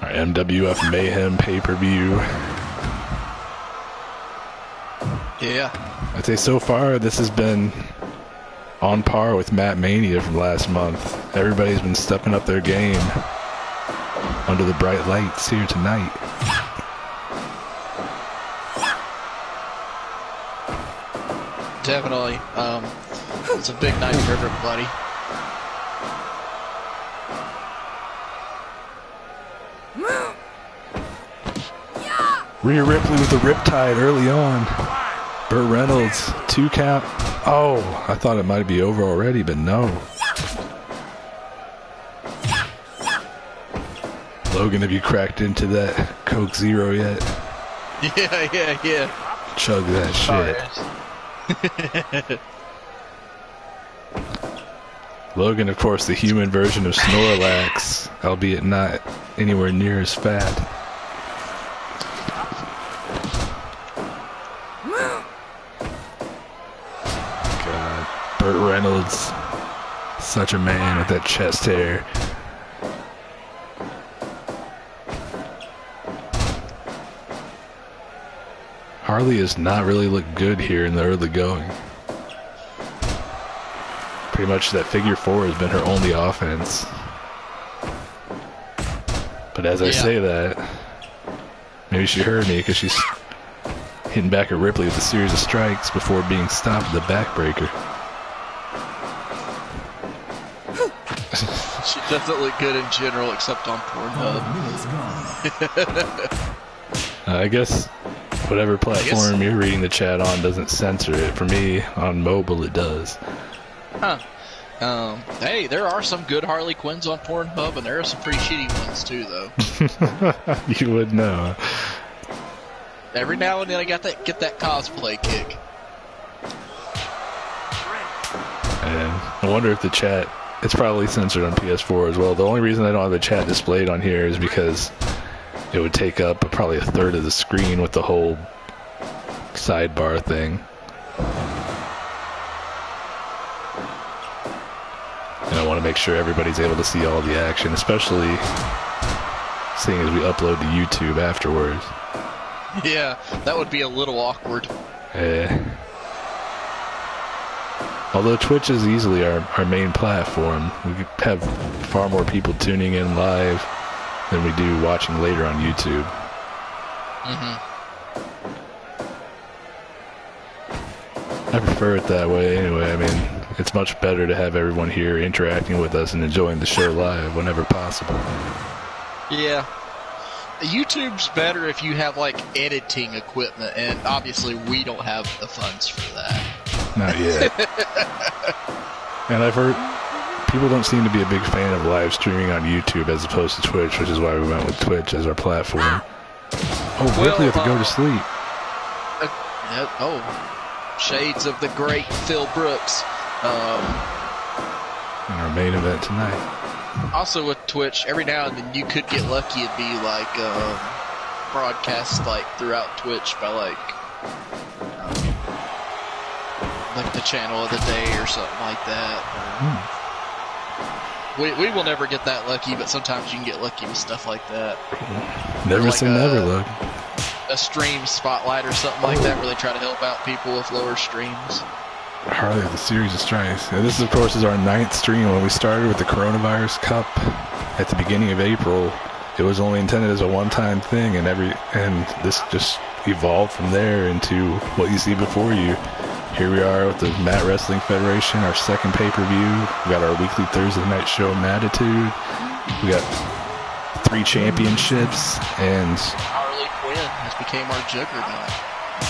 Our MWF Mayhem pay-per-view. Yeah. I'd say so far this has been on par with Matt Mania from last month. Everybody's been stepping up their game under the bright lights here tonight. Definitely. It's a big night for everybody. Rhea Ripley with the riptide early on. Burt Reynolds, 2 count. Oh, I thought it might be over already, but no. Logan, have you cracked into that Coke Zero yet? Yeah. Chug that shit. Logan, of course, the human version of Snorlax, albeit not anywhere near as fat. God, Burt Reynolds, such a man with that chest hair. Harley has not really looked good here in the early going. Pretty much that figure 4 has been her only offense. But as I say that, maybe she heard me because she's hitting back at Ripley with a series of strikes before being stopped with a backbreaker. She doesn't look good in general except on Pornhub. I guess whatever platform you're reading the chat on doesn't censor it. For me, on mobile, it does. Huh. Hey, there are some good Harley Quinns on Pornhub, and there are some pretty shitty ones too, though. You would know. Every now and then I get that cosplay kick. And I wonder if the chat, it's probably censored on PS4 as well. The only reason I don't have the chat displayed on here is because it would take up probably a third of the screen with the whole sidebar thing. And I want to make sure everybody's able to see all the action, especially seeing as we upload to YouTube afterwards. Yeah, that would be a little awkward. Although Twitch is easily our main platform, we have far more people tuning in live than we do watching later on YouTube. I prefer it that way anyway. I mean, it's much better to have everyone here interacting with us and enjoying the show live whenever possible. Yeah. YouTube's better if you have, like, editing equipment, and obviously we don't have the funds for that. Not yet. And I've heard people don't seem to be a big fan of live streaming on YouTube as opposed to Twitch, which is why we went with Twitch as our platform. Oh, Ripley had to go to sleep. Shades of the great Phil Brooks. In our main event tonight. Also with Twitch, every now and then you could get lucky. It'd be like broadcast like throughout Twitch by like the channel of the day or something like that. We will never get that lucky, but sometimes you can get lucky with stuff like that. Never like say never, look. A stream spotlight or something like that, where they try to help out people with lower streams. Harley, the series of strikes. And this, of course, is our 9th stream. When we started with the Coronavirus Cup at the beginning of April, it was only intended as a one-time thing, and this just evolved from there into what you see before you. Here we are with the Mat Wrestling Federation, our second pay-per-view. We got our weekly Thursday night show, Mattitude. We got 3 championships, and Harley Quinn has become our juggernaut.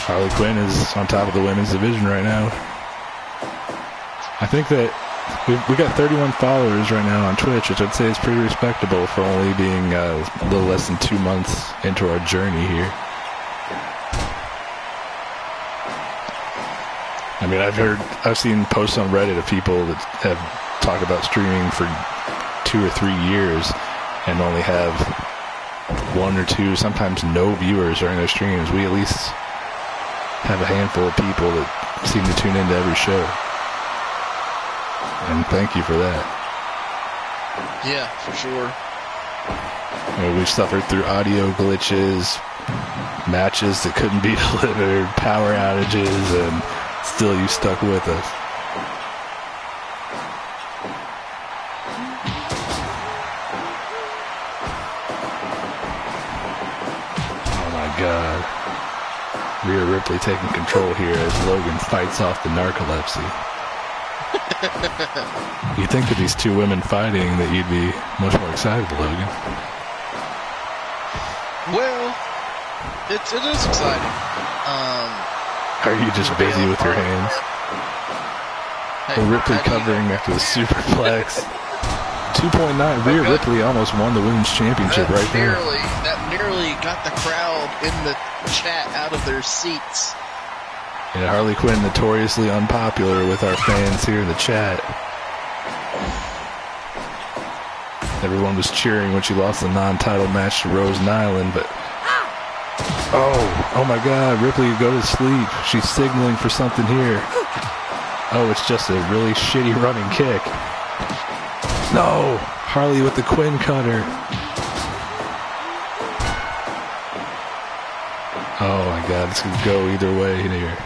Harley Quinn is on top of the women's division right now. I think that we got 31 followers right now on Twitch, which I'd say is pretty respectable for only being a little less than 2 months into our journey here. I mean, I've seen posts on Reddit of people that have talked about streaming for 2 or 3 years and only have 1 or 2, sometimes no viewers during their streams. We at least have a handful of people that seem to tune into every show. And thank you for that. Yeah, for sure. We've suffered through audio glitches, matches that couldn't be delivered, power outages, and still you stuck with us. Oh my God. Rhea Ripley taking control here as Logan fights off the narcolepsy. You'd think with these 2 women fighting that you'd be much more excited, Logan. Well, it is exciting. Are you just busy with your hands? Hey, Ripley covering after the superplex. 2.9. Rhea Ripley almost won the women's championship right there. That nearly got the crowd in the chat out of their seats. Yeah, Harley Quinn notoriously unpopular with our fans here in the chat. Everyone was cheering when she lost the non-title match to Rose Nyland, but oh my God, Ripley, go to sleep. She's signaling for something here. Oh, it's just a really shitty running kick. No, Harley with the Quinn cutter. Oh my God, this could go either way here.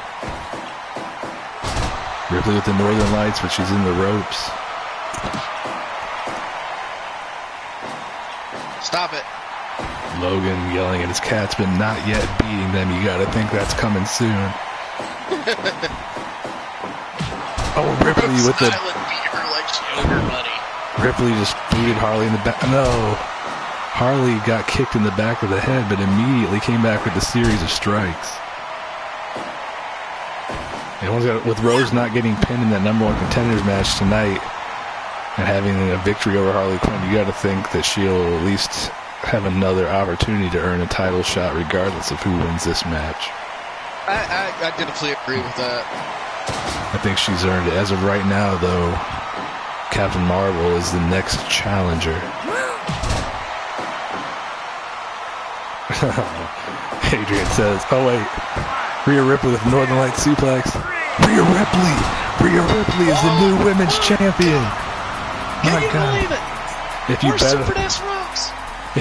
Ripley with the Northern Lights, but she's in the ropes. Stop it. Logan yelling at his cats, but not yet beating them. You gotta think that's coming soon. Oh, Ripley with the... beat her like she owed her money. Ripley just booted Harley in the back. No. Harley got kicked in the back of the head, but immediately came back with a series of strikes. With Rose not getting pinned in that #1 contenders match tonight and having a victory over Harley Quinn, you got to think that she'll at least have another opportunity to earn a title shot regardless of who wins this match. I definitely agree with that. I think she's earned it. As of right now, though, Captain Marvel is the next challenger. Adrian says, oh wait, Rhea Ripley with Northern Light suplex. Rhea Ripley is the new women's champion. Can you believe it? If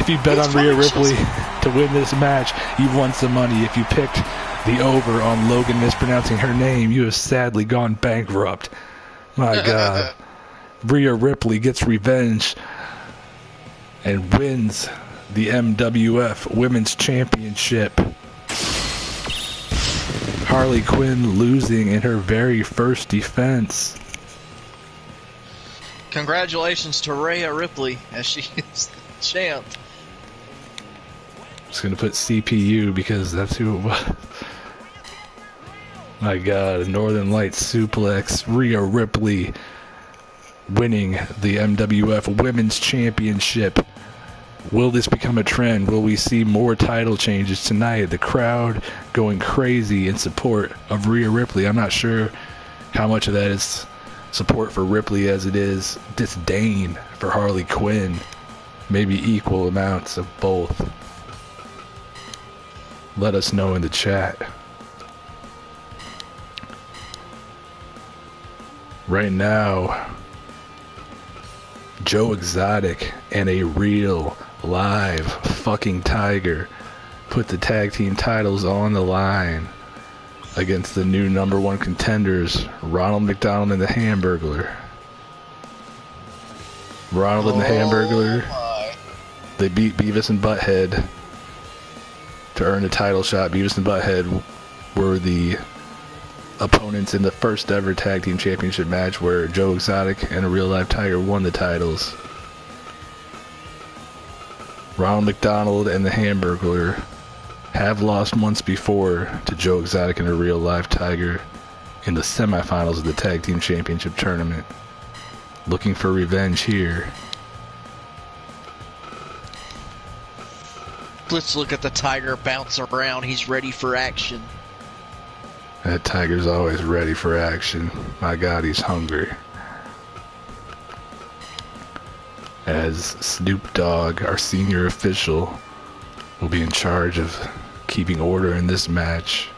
you bet on Rhea Ripley to win this match, you've won some money. If you picked the over on Logan mispronouncing her name, you have sadly gone bankrupt. My God. Rhea Ripley gets revenge and wins the MWF Women's Championship. Harley Quinn losing in her very first defense. Congratulations to Rhea Ripley as she is the champ. Just gonna put CPU because that's who it was. My God, a Northern Lights suplex. Rhea Ripley winning the MWF Women's Championship. Will this become a trend? Will we see more title changes tonight? The crowd going crazy in support of Rhea Ripley. I'm not sure how much of that is support for Ripley as it is disdain for Harley Quinn. Maybe equal amounts of both. Let us know in the chat. Right now, Joe Exotic and a real live fucking Tiger put the tag team titles on the line against the new #1 contenders, Ronald McDonald and the Hamburglar. Ronald and the Hamburglar, they beat Beavis and Butthead to earn a title shot. Beavis and Butthead were the opponents in the first ever tag team championship match where Joe Exotic and a real live Tiger won the titles. Ronald McDonald and the Hamburglar have lost once before to Joe Exotic and a real live Tiger in the semifinals of the tag team championship tournament. Looking for revenge here. Let's look at the Tiger bounce around. He's ready for action. That Tiger's always ready for action. My God, he's hungry. As Snoop Dogg, our senior official, will be in charge of keeping order in this match.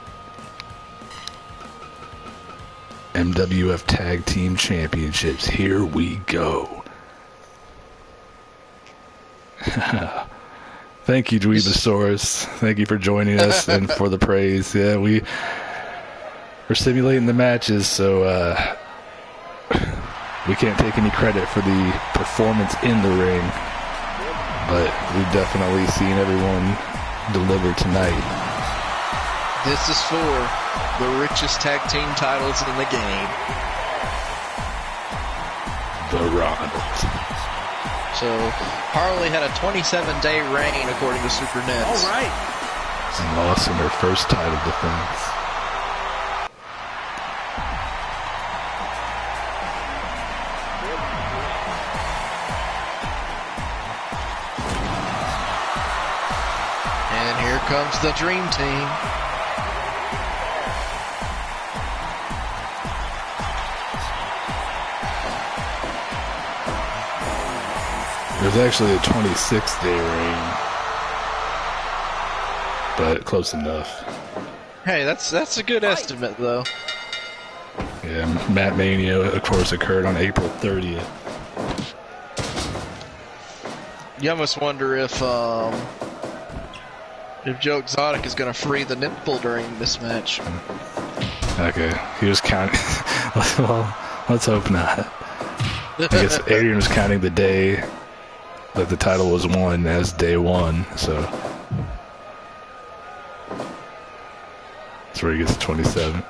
MWF Tag Team Championships, here we go. Thank you, Dweebasaurus. Thank you for joining us and for the praise. Yeah, we're simulating the matches, so we can't take any credit for the performance in the ring, but we've definitely seen everyone deliver tonight. This is for the richest tag team titles in the game. The Ronald. So, Harley had a 27-day reign according to Super Nets. All right. And lost in her first title defense. And here comes the Dream Team. It was actually a 26-day reign, but close enough. Hey, that's a good estimate, though. Yeah, Matt Mania, of course, occurred on April 30th. You almost wonder if Joe Exotic is going to free the nipple during this match. Okay, he was counting. Well, let's hope not. I guess Adrian was counting the day that the title was won as day one, so that's where he gets 27.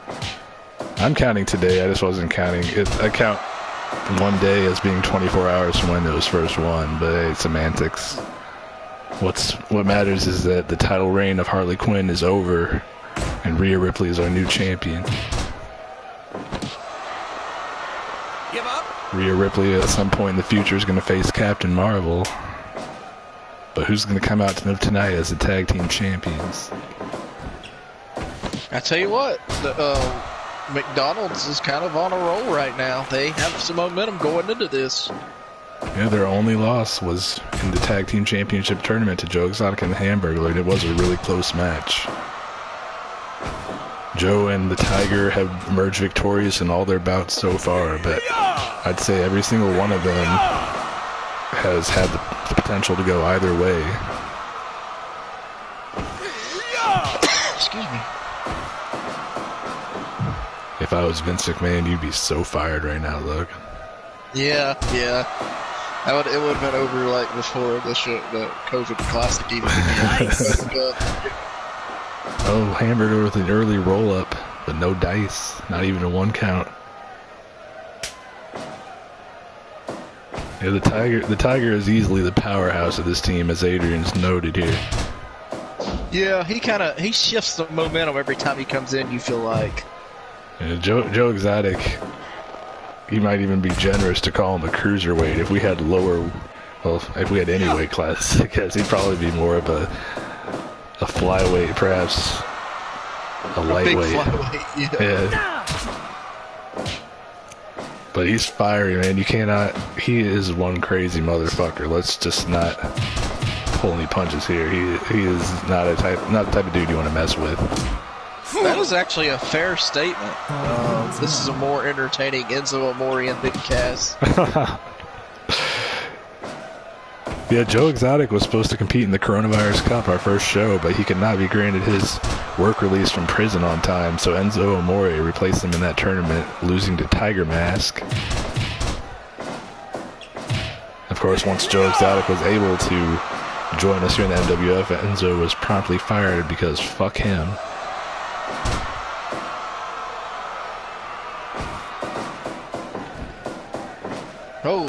I'm counting today, I just wasn't counting it. I count one day as being 24 hours from when it was first won, but hey, semantics. What matters is that the title reign of Harley Quinn is over and Rhea Ripley is our new champion. Give up. Rhea Ripley at some point in the future is going to face Captain Marvel. But who's going to come out tonight as the tag team champions? I tell you what, McDonald's is kind of on a roll right now. They have some momentum going into this. Yeah, their only loss was in the tag team championship tournament to Joe Exotic and the Hamburglar, and it was a really close match. Joe and the Tiger have emerged victorious in all their bouts so far, but I'd say every single one of them has had the potential to go either way. Excuse me. If I was Vince McMahon, you'd be so fired right now, Logan. Yeah. It would have been over like before the COVID Classic even. Nice. Oh, Hamburger with an early roll-up, but no dice, not even a 1 count. Yeah, the Tiger is easily the powerhouse of this team, as Adrian's noted here. Yeah, he shifts the momentum every time he comes in. You feel like. Yeah, Joe Exotic. He might even be generous to call him a cruiserweight. If we had if we had any weight class, I guess he'd probably be more of a flyweight, perhaps a lightweight. Big flyweight, yeah. But he's fiery, man. He is one crazy motherfucker. Let's just not pull any punches here. He is not the type of dude you want to mess with. That is actually a fair statement. This is a more entertaining Enzo Amore and Big Cass. Yeah, Joe Exotic was supposed to compete in the Coronavirus Cup, our first show, but he could not be granted his work release from prison on time, so Enzo Amore replaced him in that tournament, losing to Tiger Mask. Of course, once Joe Exotic was able to join us here in the MWF, Enzo was promptly fired because fuck him. Oh.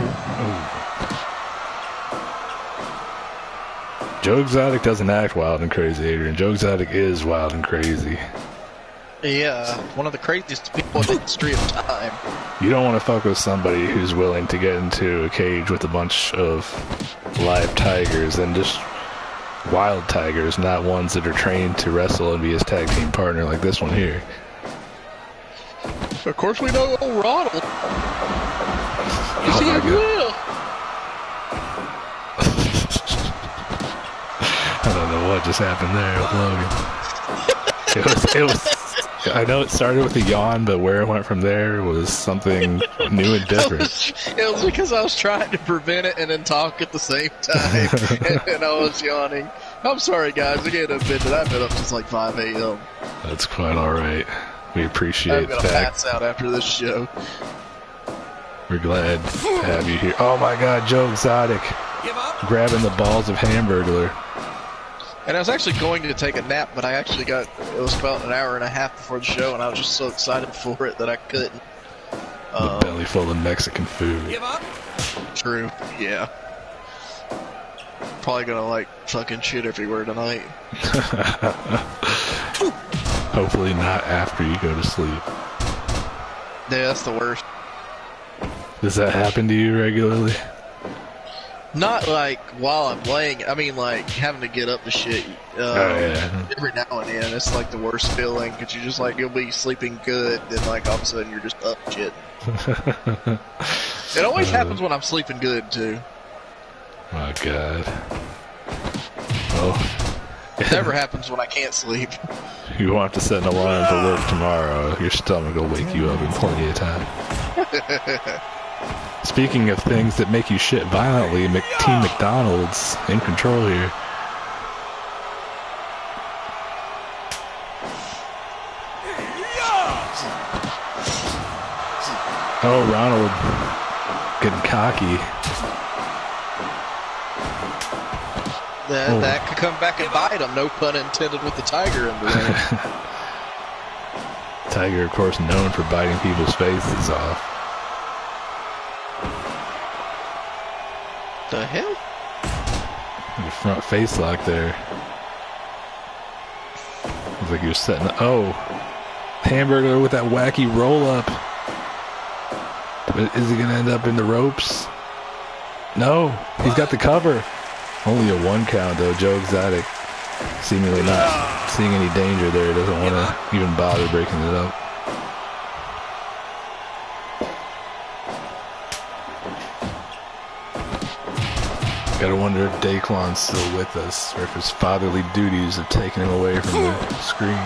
Joe Exotic doesn't act wild and crazy, Adrian. Joe Exotic is wild and crazy. Yeah, one of the craziest people in the history of time. You don't want to fuck with somebody who's willing to get into a cage with a bunch of live tigers and just wild tigers, not ones that are trained to wrestle and be his tag team partner like this one here. Of course we know old Ronald. Oh my God. I don't know what just happened there with Logan. It was. I know it started with a yawn, but where it went from there was something new and different. It was because I was trying to prevent it and then talk at the same time, and I was yawning. I'm sorry, guys. I get offended. I've been up since like 5 a.m. That's quite all right. We appreciate I'm gonna pass out after this show. We're glad to have you here. Oh my God, Joe Exotic grabbing the balls of Hamburglar. And I was actually going to take a nap, but it was about an hour and a half before the show, and I was just so excited for it that I couldn't. The belly full of Mexican food. Give up? True, yeah. Probably gonna like fucking shit everywhere tonight. Hopefully not after you go to sleep. Yeah, that's the worst. Does that happen to you regularly? Not like while I'm laying. I mean, like having to get up to shit. Yeah. Every now and then, it's like the worst feeling because you're just like you'll be sleeping good, then like all of a sudden you're just up shit. It always happens when I'm sleeping good too. Oh God. Well, it never happens when I can't sleep. You won't have to set an alarm for work tomorrow. Your stomach will wake you up in plenty of time. Speaking of things that make you shit violently, Team McDonald's in control here. Oh, Ronald getting cocky. That could come back and bite him, no pun intended with the Tiger in the ring. Tiger, of course, known for biting people's faces off. The hell? The front face lock there. Looks like he was setting up. Oh, Hamburglar with that wacky roll up. Is he going to end up in the ropes? No, he's got the cover. Only a 1 count, though. Joe Exotic seemingly not seeing any danger there. Doesn't want to even bother breaking it up. Gotta wonder if Daquan's still with us, or if his fatherly duties have taken him away from the screen.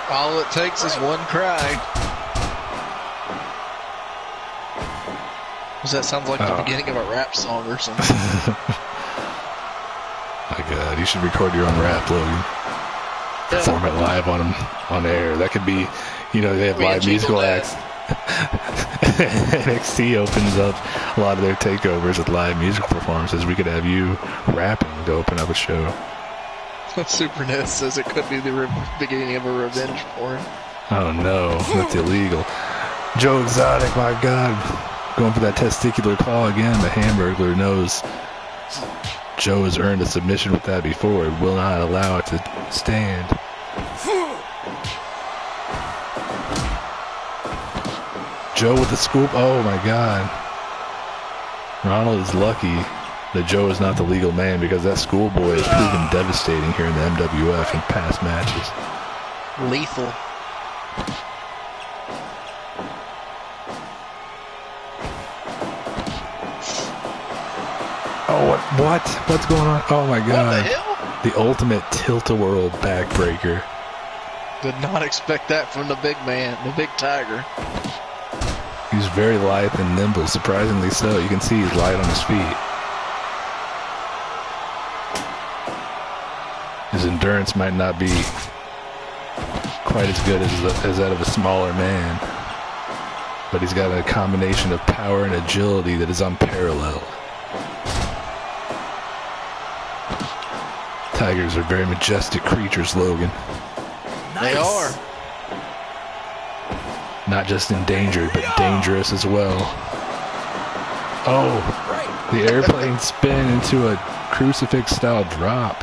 All it takes is one cry. Does that sound like the beginning of a rap song or something? My God, you should record your own rap, Logan. Perform it live on air. That could be, they have live musical acts. NXT opens up a lot of their takeovers with live musical performances. We could have you rapping to open up a show. Super Ness says it could be the beginning of a revenge porn. Oh no, that's illegal. Joe Exotic, my God, going for that testicular claw again. The Hamburglar knows Joe has earned a submission with that before and will not allow it to stand. Joe with the scoop. Oh my God. Ronald is lucky that Joe is not the legal man, because that schoolboy has proven devastating here in the MWF in past matches. Lethal. Oh, what? What's going on? Oh my God. What the hell? The ultimate tilt-a-whirl backbreaker. Did not expect that from the big man, the big tiger. He's very lithe and nimble, surprisingly so. You can see he's light on his feet. His endurance might not be quite as good as that of a smaller man, but he's got a combination of power and agility that is unparalleled. Tigers are very majestic creatures, Logan. They are. Not just endangered, but dangerous as well. Oh, the airplane spin into a crucifix-style drop.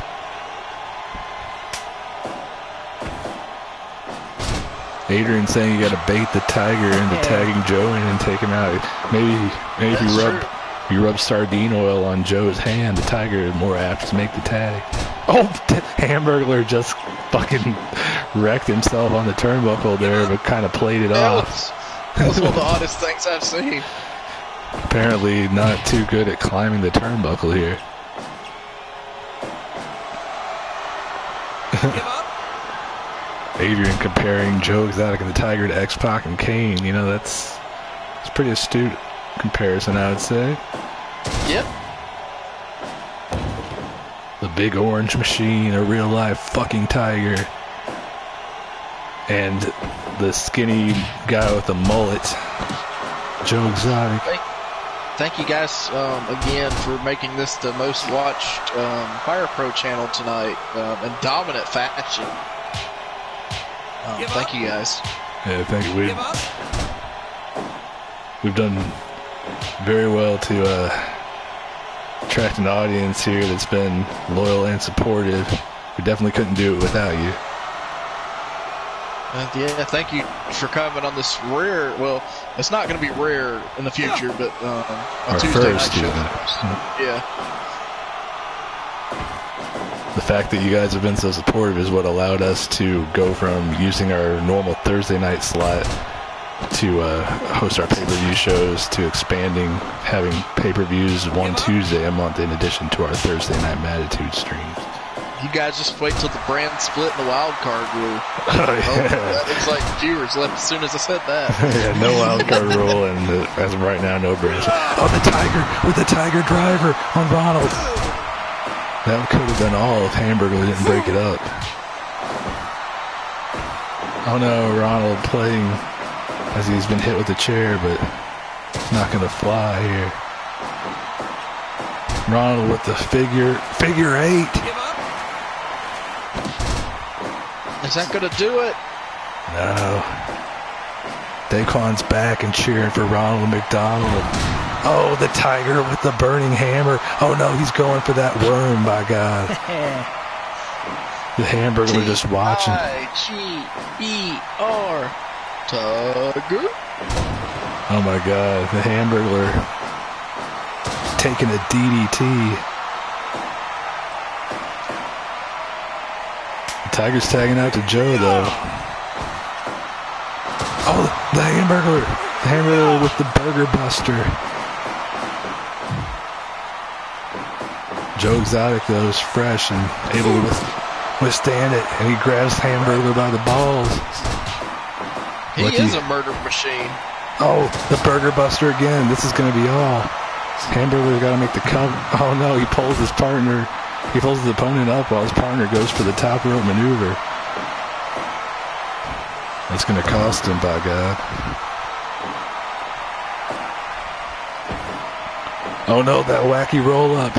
Adrian saying you got to bait the Tiger into tagging Joe in and take him out. Maybe if you rub sardine oil on Joe's hand, the Tiger is more apt to make the tag. Oh, Hamburglar just fucking wrecked himself on the turnbuckle there, but kind of played it off. That was one of the oddest things I've seen. Apparently not too good at climbing the turnbuckle here. Adrian comparing Joe Exotic and the Tiger to X-Pac and Kane. That's pretty astute comparison, I would say. Yep. The big orange machine, a real life fucking tiger. And the skinny guy with the mullet, Joe Exotic. Thank you guys again for making this the most watched Fire Pro channel tonight in dominant fashion. Thank you guys. Yeah, thank you. We've done very well to attract an audience here that's been loyal and supportive. We definitely couldn't do it without you. Yeah, thank you for coming on this rare. Well, it's not going to be rare in the future, but on Tuesday night show. Yeah. The fact that you guys have been so supportive is what allowed us to go from using our normal Thursday night slot to host our pay-per-view shows to expanding, having pay-per-views one Tuesday a month in addition to our Thursday night Mattitude streams. You guys just wait till the brand split and the wild card rule. Oh, yeah. It's like viewers left as soon as I said that. Yeah, no wild card rule, and as of right now, no brand. Oh, the Tiger with the Tiger driver on Ronald. That could have been all if Hamburger didn't break it up. Oh no, Ronald playing as he's been hit with a chair, but it's not going to fly here. Ronald with the figure eight. Is that going to do it? No. Daquan's back and cheering for Ronald McDonald. Oh, the Tiger with the burning hammer. Oh no, he's going for that worm, by God. The Hamburglar just watching. Tiger. Tiger. Oh my God, the Hamburglar taking a DDT. Tiger's tagging out to Joe, though. Oh, the Hamburglar. The Hamburglar with the Burger Buster. Joe Exotic, though, is fresh and able to withstand it. And he grabs Hamburglar by the balls. He is a murder machine. Oh, the Burger Buster again. This is going to be all. Hamburglar's got to make the cover. Oh, no, he pulls his partner. He pulls his opponent up while his partner goes for the top rope maneuver. That's going to cost him, by God. Oh, no, that wacky roll-up.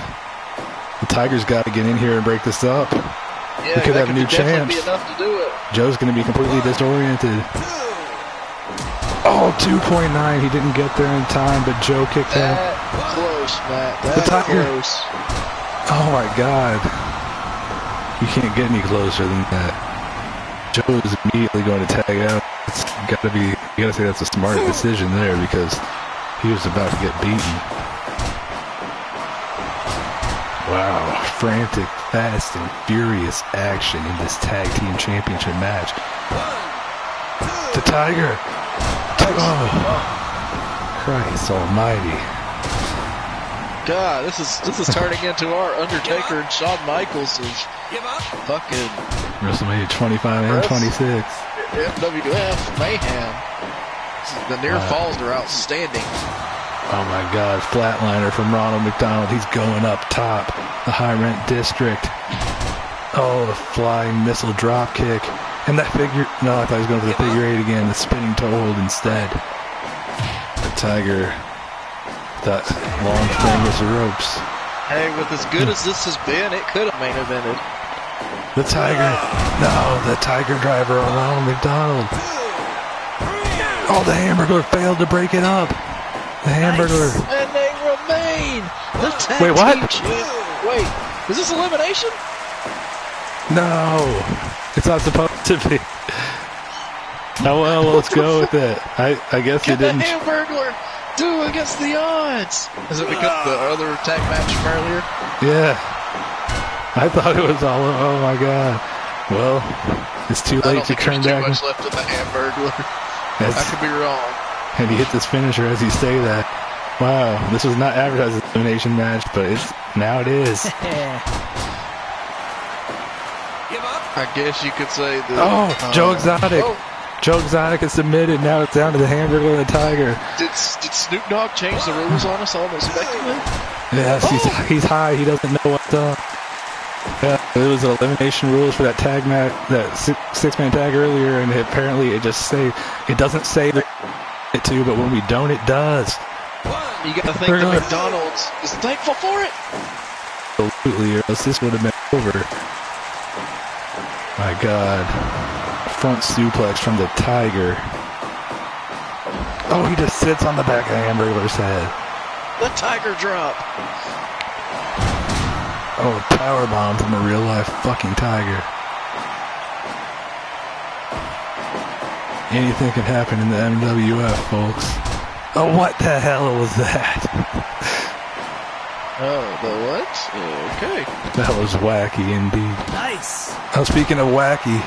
The Tiger's got to get in here and break this up. Yeah, we could have a new champ. Be enough to do it. Joe's going to be completely disoriented. Oh, 2.9. He didn't get there in time, but Joe kicked out. Close, Matt. The Tiger. Close. Oh, my God. You can't get any closer than that. Joe is immediately going to tag out. It's got to be, you got to say that's a smart decision there because he was about to get beaten. Wow, frantic, fast, and furious action in this tag team championship match. The Tiger. Oh, Christ almighty. God, this is turning into our Undertaker and Shawn Michaels of fucking WrestleMania 25 and 26. MWF Mayhem. The near falls are outstanding. Oh my God, flatliner from Ronald McDonald. He's going up top. The high rent district. Oh, the flying missile drop kick. And that figure, no, I thought he was going for the figure eight again. The spinning toe hold instead. The Tiger, that long thing is the ropes. Hey, with as good as this has been, it could have main evented. The Tiger, no, the Tiger driver on Ronald McDonald. Oh, the Hamburglar failed to break it up. The Hamburglar. Nice. And they remain the tag Wait, what? team champ. Wait, is this elimination? No, it's not supposed to be. Oh, well, let's go with it. I guess it didn't. The Hamburglar do against the odds. Has it become the other tag match from earlier? Yeah. I thought it was all, oh my God. Well, it's too late to turn back. There's too much left in the Hamburglar. I could be wrong. And he hit this finisher as he say that. Wow, this was not advertised as an elimination match, but now it is. I guess you could say that. Oh, Joe Exotic. Oh. Joe Exotic is submitted. Now it's down to the Hamburglar and the Tiger. Did Snoop Dogg change the rules on us unexpectedly? Yes, he's high. He doesn't know what's up. Yeah, it was an elimination rules for that tag match, that six-man tag earlier, and apparently it doesn't say it to, but when we don't, it does. You got to think that McDonald's is thankful for it. Absolutely, or else this would have been over. My God. Front suplex from the Tiger. Oh, he just sits on the back of the Hamburglar's head. The Tiger drop. Oh, a power bomb from a real life fucking Tiger. Anything can happen in the MWF, folks. Oh, what the hell was that? Oh, the what? Okay. That was wacky indeed. Nice. Oh, speaking of wacky,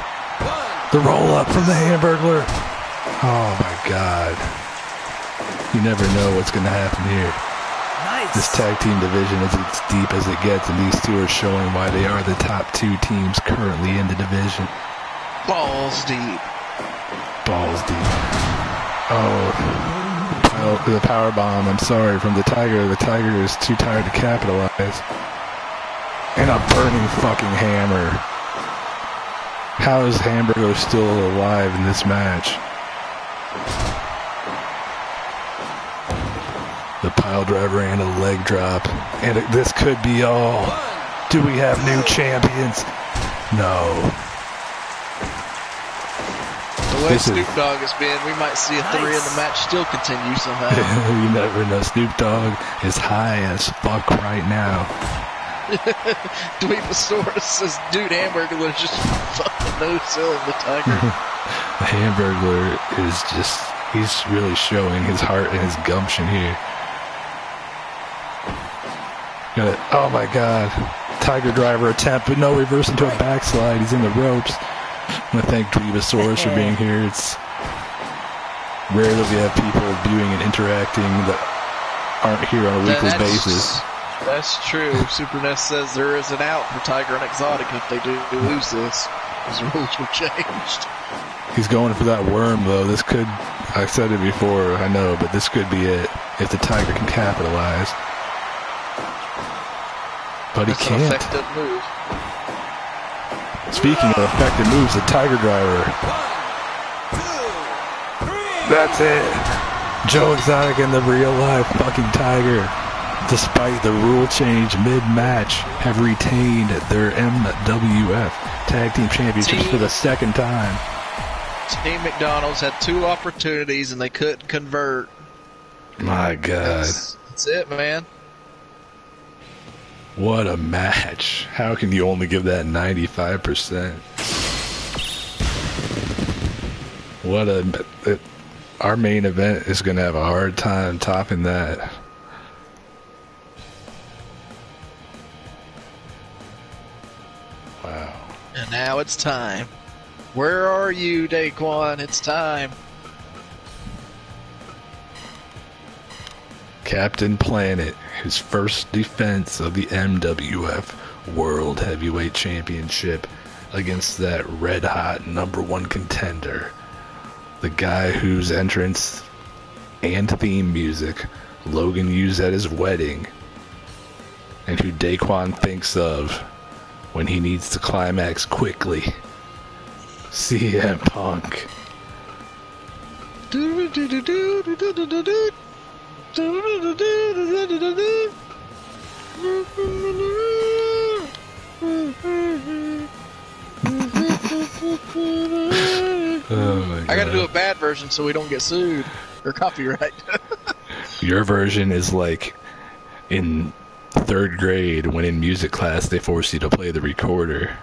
the roll up from the Hamburglar. Oh my God. You never know what's going to happen here. Nice. This tag team division is as deep as it gets, and these two are showing why they are the top two teams currently in the division. Balls deep. Balls deep. Oh, the power bomb, I'm sorry, from the Tiger. The Tiger is too tired to capitalize. And a burning fucking hammer. How is Hamburglar still alive in this match? The pile driver and a leg drop. And this could be all. Do we have new champions? No. The way Snoop Dogg has been, we might see a 3 in the match still continue somehow. You never know. Snoop Dogg is high as fuck right now. Dweeposaurus says, dude, Hamburglar is just fucking no-selling the Tiger. The Hamburglar is just, he's really showing his heart and his gumption here. Oh my God. Tiger driver attempt, but no, reverse into a backslide. He's in the ropes. I want to thank Drevasaurus for being here. It's rare that we have people viewing and interacting that aren't here on a weekly basis. That's true. Super Nest says there is an out for Tiger and Exotic if they do lose this, because the rules were changed. He's going for that worm, though. This could, I said it before, I know, but this could be it if the Tiger can capitalize. But That's he can't. An effective move. Speaking of effective moves, the Tiger driver. 1, 2, 3. That's it. Joe Exotic and the real life fucking Tiger, despite the rule change mid-match, have retained their MWF Tag Team Championships for the second time. Team McDonald's had 2 opportunities and they couldn't convert. My God. That's it, man. What a match. How can you only give that 95%? Our main event is going to have a hard time topping that. Wow. And now it's time. Where are you, Daquan? It's time. Captain Planet, his first defense of the MWF World Heavyweight Championship against that red-hot #1 contender. The guy whose entrance and theme music Logan used at his wedding, and who Daquan thinks of when he needs to climax quickly. CM Punk. Oh my God. I gotta do a bad version so we don't get sued or copyright. Your version is like in 3rd grade when in music class they force you to play the recorder.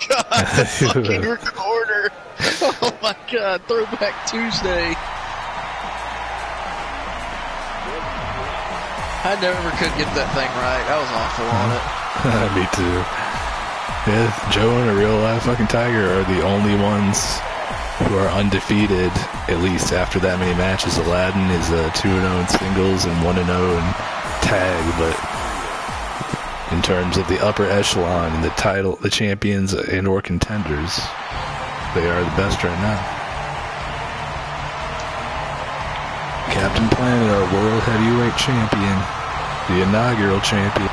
God, the fucking recorder. Oh my God, Throwback Tuesday. I never could get that thing right. I was awful on it. Me too. Yeah, Joe and a real life fucking Tiger are the only ones who are undefeated, at least after that many matches. Aladdin is 2-0 in singles and 1-0 in tag, but in terms of the upper echelon and the title, the champions and or contenders, they are the best right now. Captain Planet, our World Heavyweight Champion, the inaugural champion.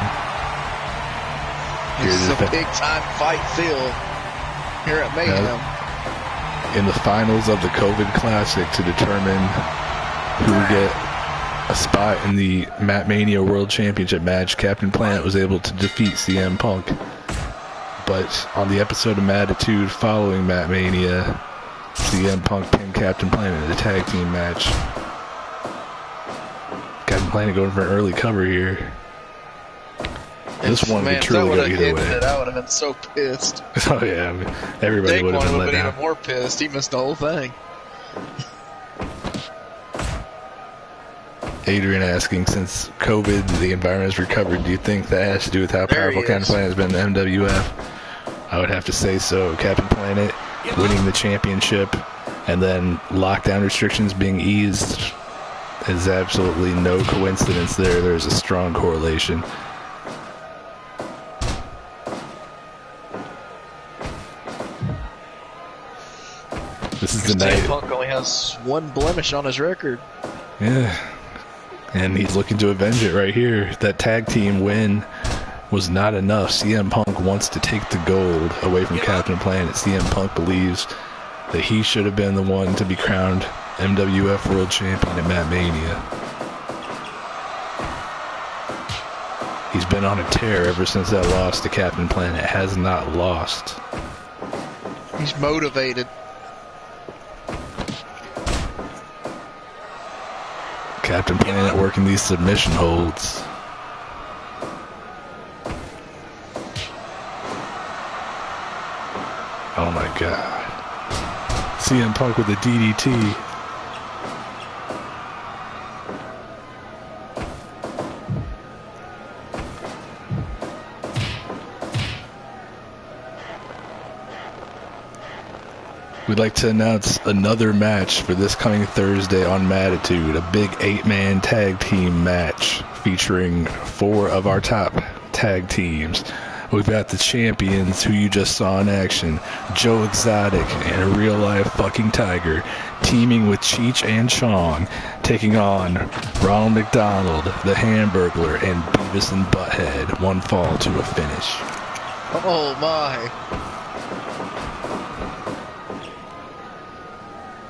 This is a big-time fight field here at Mayhem. In the finals of the COVID Classic to determine who would get a spot in the Matt Mania World Championship match, Captain Planet was able to defeat CM Punk. But on the episode of Mattitude following Matt Mania, CM Punk pinned Captain Planet in a tag team match. Captain Planet going for an early cover here. This one could truly go either way. I would have been so pissed. Oh yeah, everybody would have been let down. Even more pissed. He missed the whole thing. Adrian asking, since COVID, the environment has recovered, do you think that has to do with how powerful Captain Planet has been in the MWF? I would have to say so. Captain Planet winning the championship and then lockdown restrictions being eased is absolutely no coincidence there. There's a strong correlation. This is the night. Punk only has 1 blemish on his record. Yeah. And he's looking to avenge it right here. That tag team win was not enough. CM Punk wants to take the gold away from Captain Planet. CM Punk believes that he should have been the one to be crowned MWF World Champion at Matt Mania. He's been on a tear ever since that loss to Captain Planet. Has not lost. He's motivated. Captain Planet working these submission holds. Oh my God. CM Punk with a DDT. We'd like to announce another match for this coming Thursday on Mattitude, a big 8-man tag team match featuring 4 of our top tag teams. We've got the champions who you just saw in action, Joe Exotic and a real-life fucking tiger, teaming with Cheech and Chong, taking on Ronald McDonald, the Hamburglar, and Beavis and Butthead. One fall to a finish. Oh my.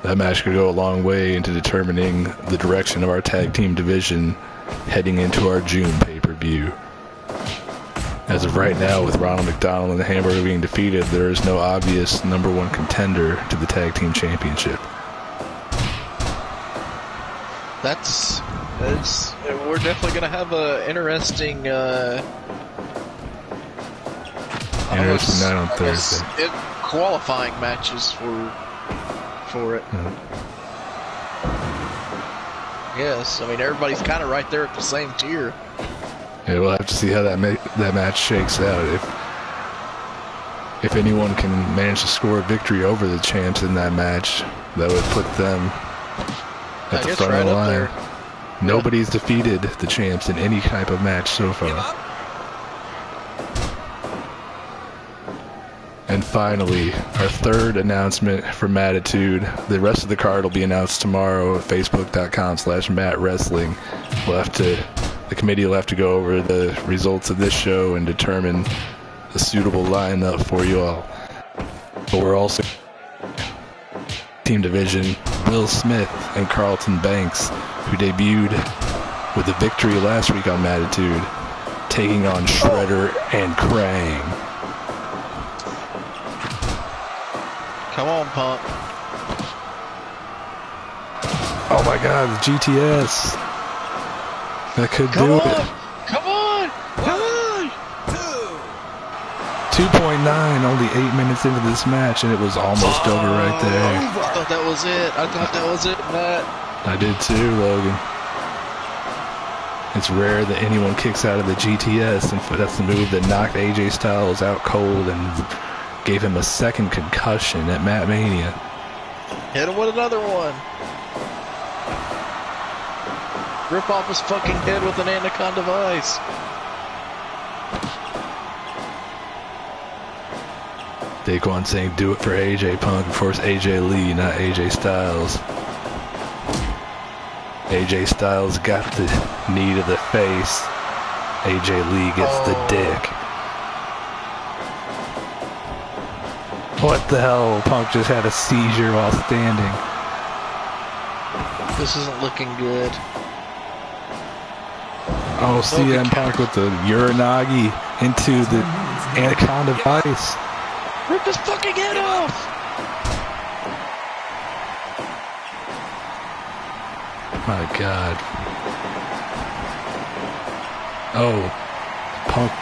That match could go a long way into determining the direction of our tag team division heading into our June pay-per-view. As of right now, with Ronald McDonald and the Hamburger being defeated, there is no obvious number 1 contender to the tag team championship. We're definitely going to have an interesting Interesting night on Thursday. Qualifying matches for it. Yes, I mean everybody's kind of right there at the same tier. Yeah, we'll have to see how that match shakes out. If anyone can manage to score a victory over the champs in that match, that would put them at the front of the line. Nobody's defeated the champs in any type of match so far. And finally, our third announcement from Mattitude. The rest of the card will be announced tomorrow at facebook.com/MattWrestling. The committee will have to go over the results of this show and determine a suitable lineup for you all. But we're also team division, Will Smith and Carlton Banks, who debuted with a victory last week on Mattitude, taking on Shredder and Krang. Come on, Punk. Oh my God, the GTS. That could do it. Come on! 2.9, only 8 minutes into this match, and it was almost over right there. I thought that was it. Matt. I did too, Logan. It's rare that anyone kicks out of the GTS, and that's the move that knocked AJ Styles out cold and gave him a second concussion at Matt Mania. Hit him with another one. Rip off his fucking head with an anaconda vice. Daquan saying, do it for AJ Punk. Of course, AJ Lee, not AJ Styles. AJ Styles got the knee to the face. AJ Lee gets the dick. What the hell? Punk just had a seizure while standing. This isn't looking good. Oh, CM Punk with the Uranagi into the Anaconda Vice. Rip his fucking head off! My God. Oh, Punk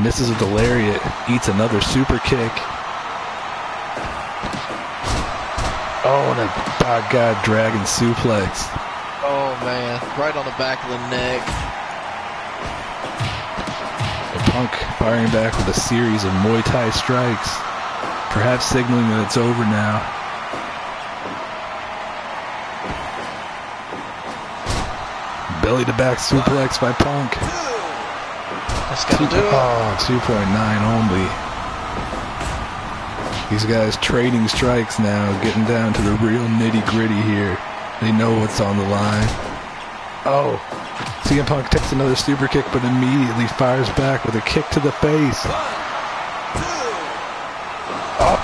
misses with the lariat, eats another super kick. Oh, and a by God dragon suplex. Oh man, right on the back of the neck. Punk firing back with a series of Muay Thai strikes, perhaps signaling that it's over now. Belly to back suplex by Punk. That's gotta do it. Oh, 2.9 only. These guys trading strikes now, getting down to the real nitty gritty here. They know what's on the line. Oh, CM Punk takes another super kick, but immediately fires back with a kick to the face.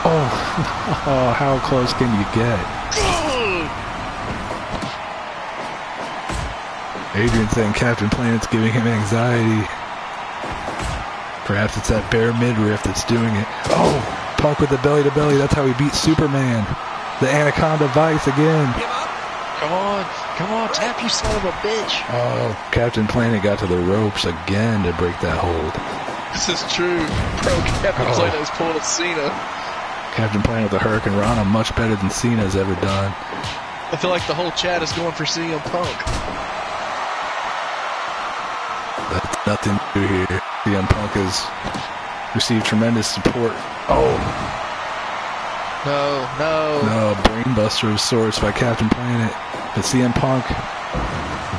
Oh, how close can you get? Adrian saying Captain Planet's giving him anxiety. Perhaps it's that bare midriff that's doing it. Oh, Punk with the belly to belly. That's how he beat Superman. The Anaconda Vice again. Come on, tap you son of a bitch. Oh, Captain Planet got to the ropes again to break that hold. This is true. Bro, Captain Planet is pulling a Cena. Captain Planet with the Hurricane Rana, much better than Cena's ever done. I feel like the whole chat is going for CM Punk. That's nothing new here. CM Punk has received tremendous support. Oh. No. Brainbuster of sorts by Captain Planet. But CM Punk,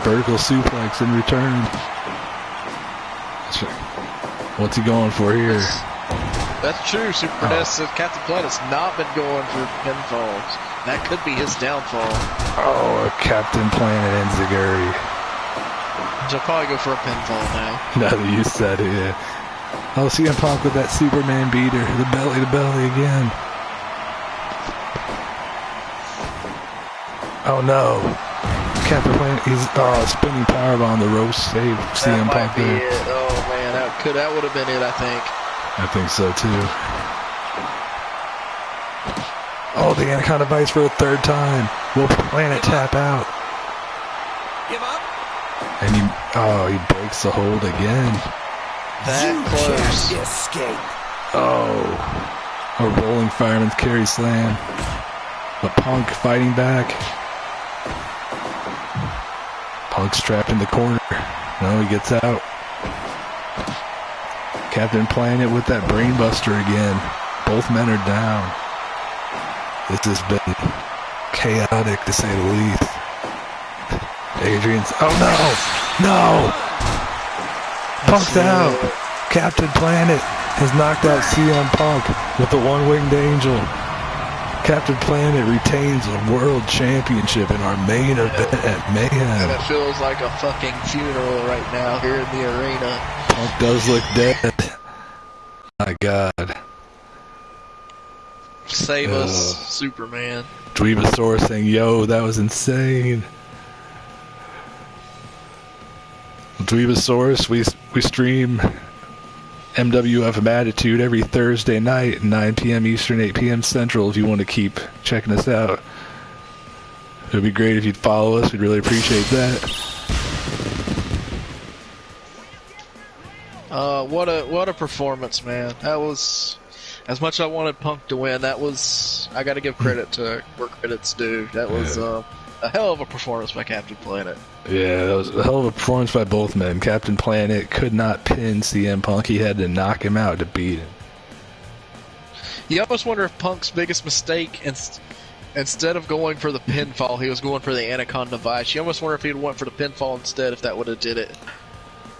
vertical suplex in return. What's he going for here? That's true. Captain Planet's not been going for pinfalls. That could be his downfall. Oh, Captain Planet Enziguri. He'll probably go for a pinfall now. Now that you said it, yeah. Oh, CM Punk with that Superman beater. The belly to belly again. Oh no. Captain Planet, he's spinning powerbomb, the roast save CM Punk there. Oh man, that would have been it, I think. I think so too. Oh, the Anaconda Vice for a third time. Will Planet tap out? Give up. And he breaks the hold again. That close. Escape. Oh, a rolling fireman's carry slam. But Punk fighting back. Punk's trapped in the corner. No, he gets out. Captain Planet with that brainbuster again. Both men are down. This has been chaotic, to say the least. Adrian's... Oh, no! Punk's out. Captain Planet has knocked out CM Punk with the one-winged angel. Captain Planet retains a world championship in our main event at Mayhem. And it feels like a fucking funeral right now here in the arena. Punk does look dead. My God. Save us, Superman. Dweebasaurus saying, yo, that was insane. Dweebasaurus, we stream MWF Attitude every Thursday night, 9 p.m. Eastern, 8 p.m. Central, if you want to keep checking us out. It would be great if you'd follow us. We'd really appreciate that. What a performance, man. That was, as much as I wanted Punk to win, that was, I gotta give credit to where credit's due. That was a hell of a performance by Captain Planet. Yeah, that was a hell of a performance by both men. Captain Planet could not pin CM Punk. He had to knock him out to beat him. You almost wonder if Punk's biggest mistake, instead of going for the pinfall, he was going for the Anaconda Vice. You almost wonder if he'd went for the pinfall instead, if that would have did it.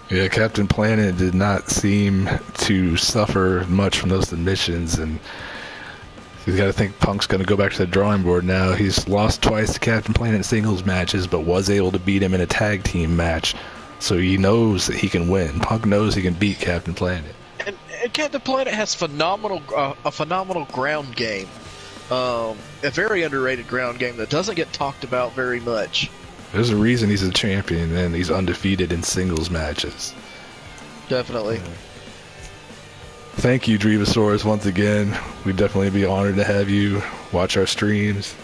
Yeah, Captain Planet did not seem to suffer much from those submissions, and he's got to think Punk's going to go back to the drawing board now. He's lost twice to Captain Planet singles matches, but was able to beat him in a tag team match. So he knows that he can win. Punk knows he can beat Captain Planet. And Captain Planet has a phenomenal ground game. A very underrated ground game that doesn't get talked about very much. There's a reason he's a champion, and he's undefeated in singles matches. Definitely. Thank you, Drevosaurus, once again. We'd definitely be honored to have you watch our streams.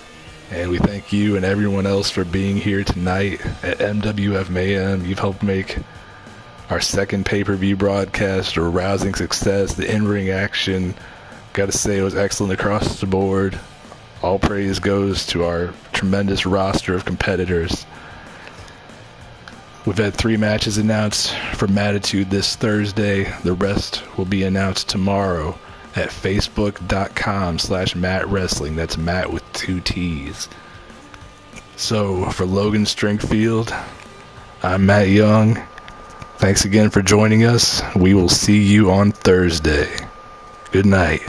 And we thank you and everyone else for being here tonight at MWF Mayhem. You've helped make our second pay-per-view broadcast a rousing success. The in-ring action, gotta say, it was excellent across the board. All praise goes to our tremendous roster of competitors. We've had 3 matches announced for Mattitude this Thursday. The rest will be announced tomorrow at facebook.com/MattWrestling. That's Matt with 2 T's. So, for Logan Stringfield, I'm Matt Young. Thanks again for joining us. We will see you on Thursday. Good night.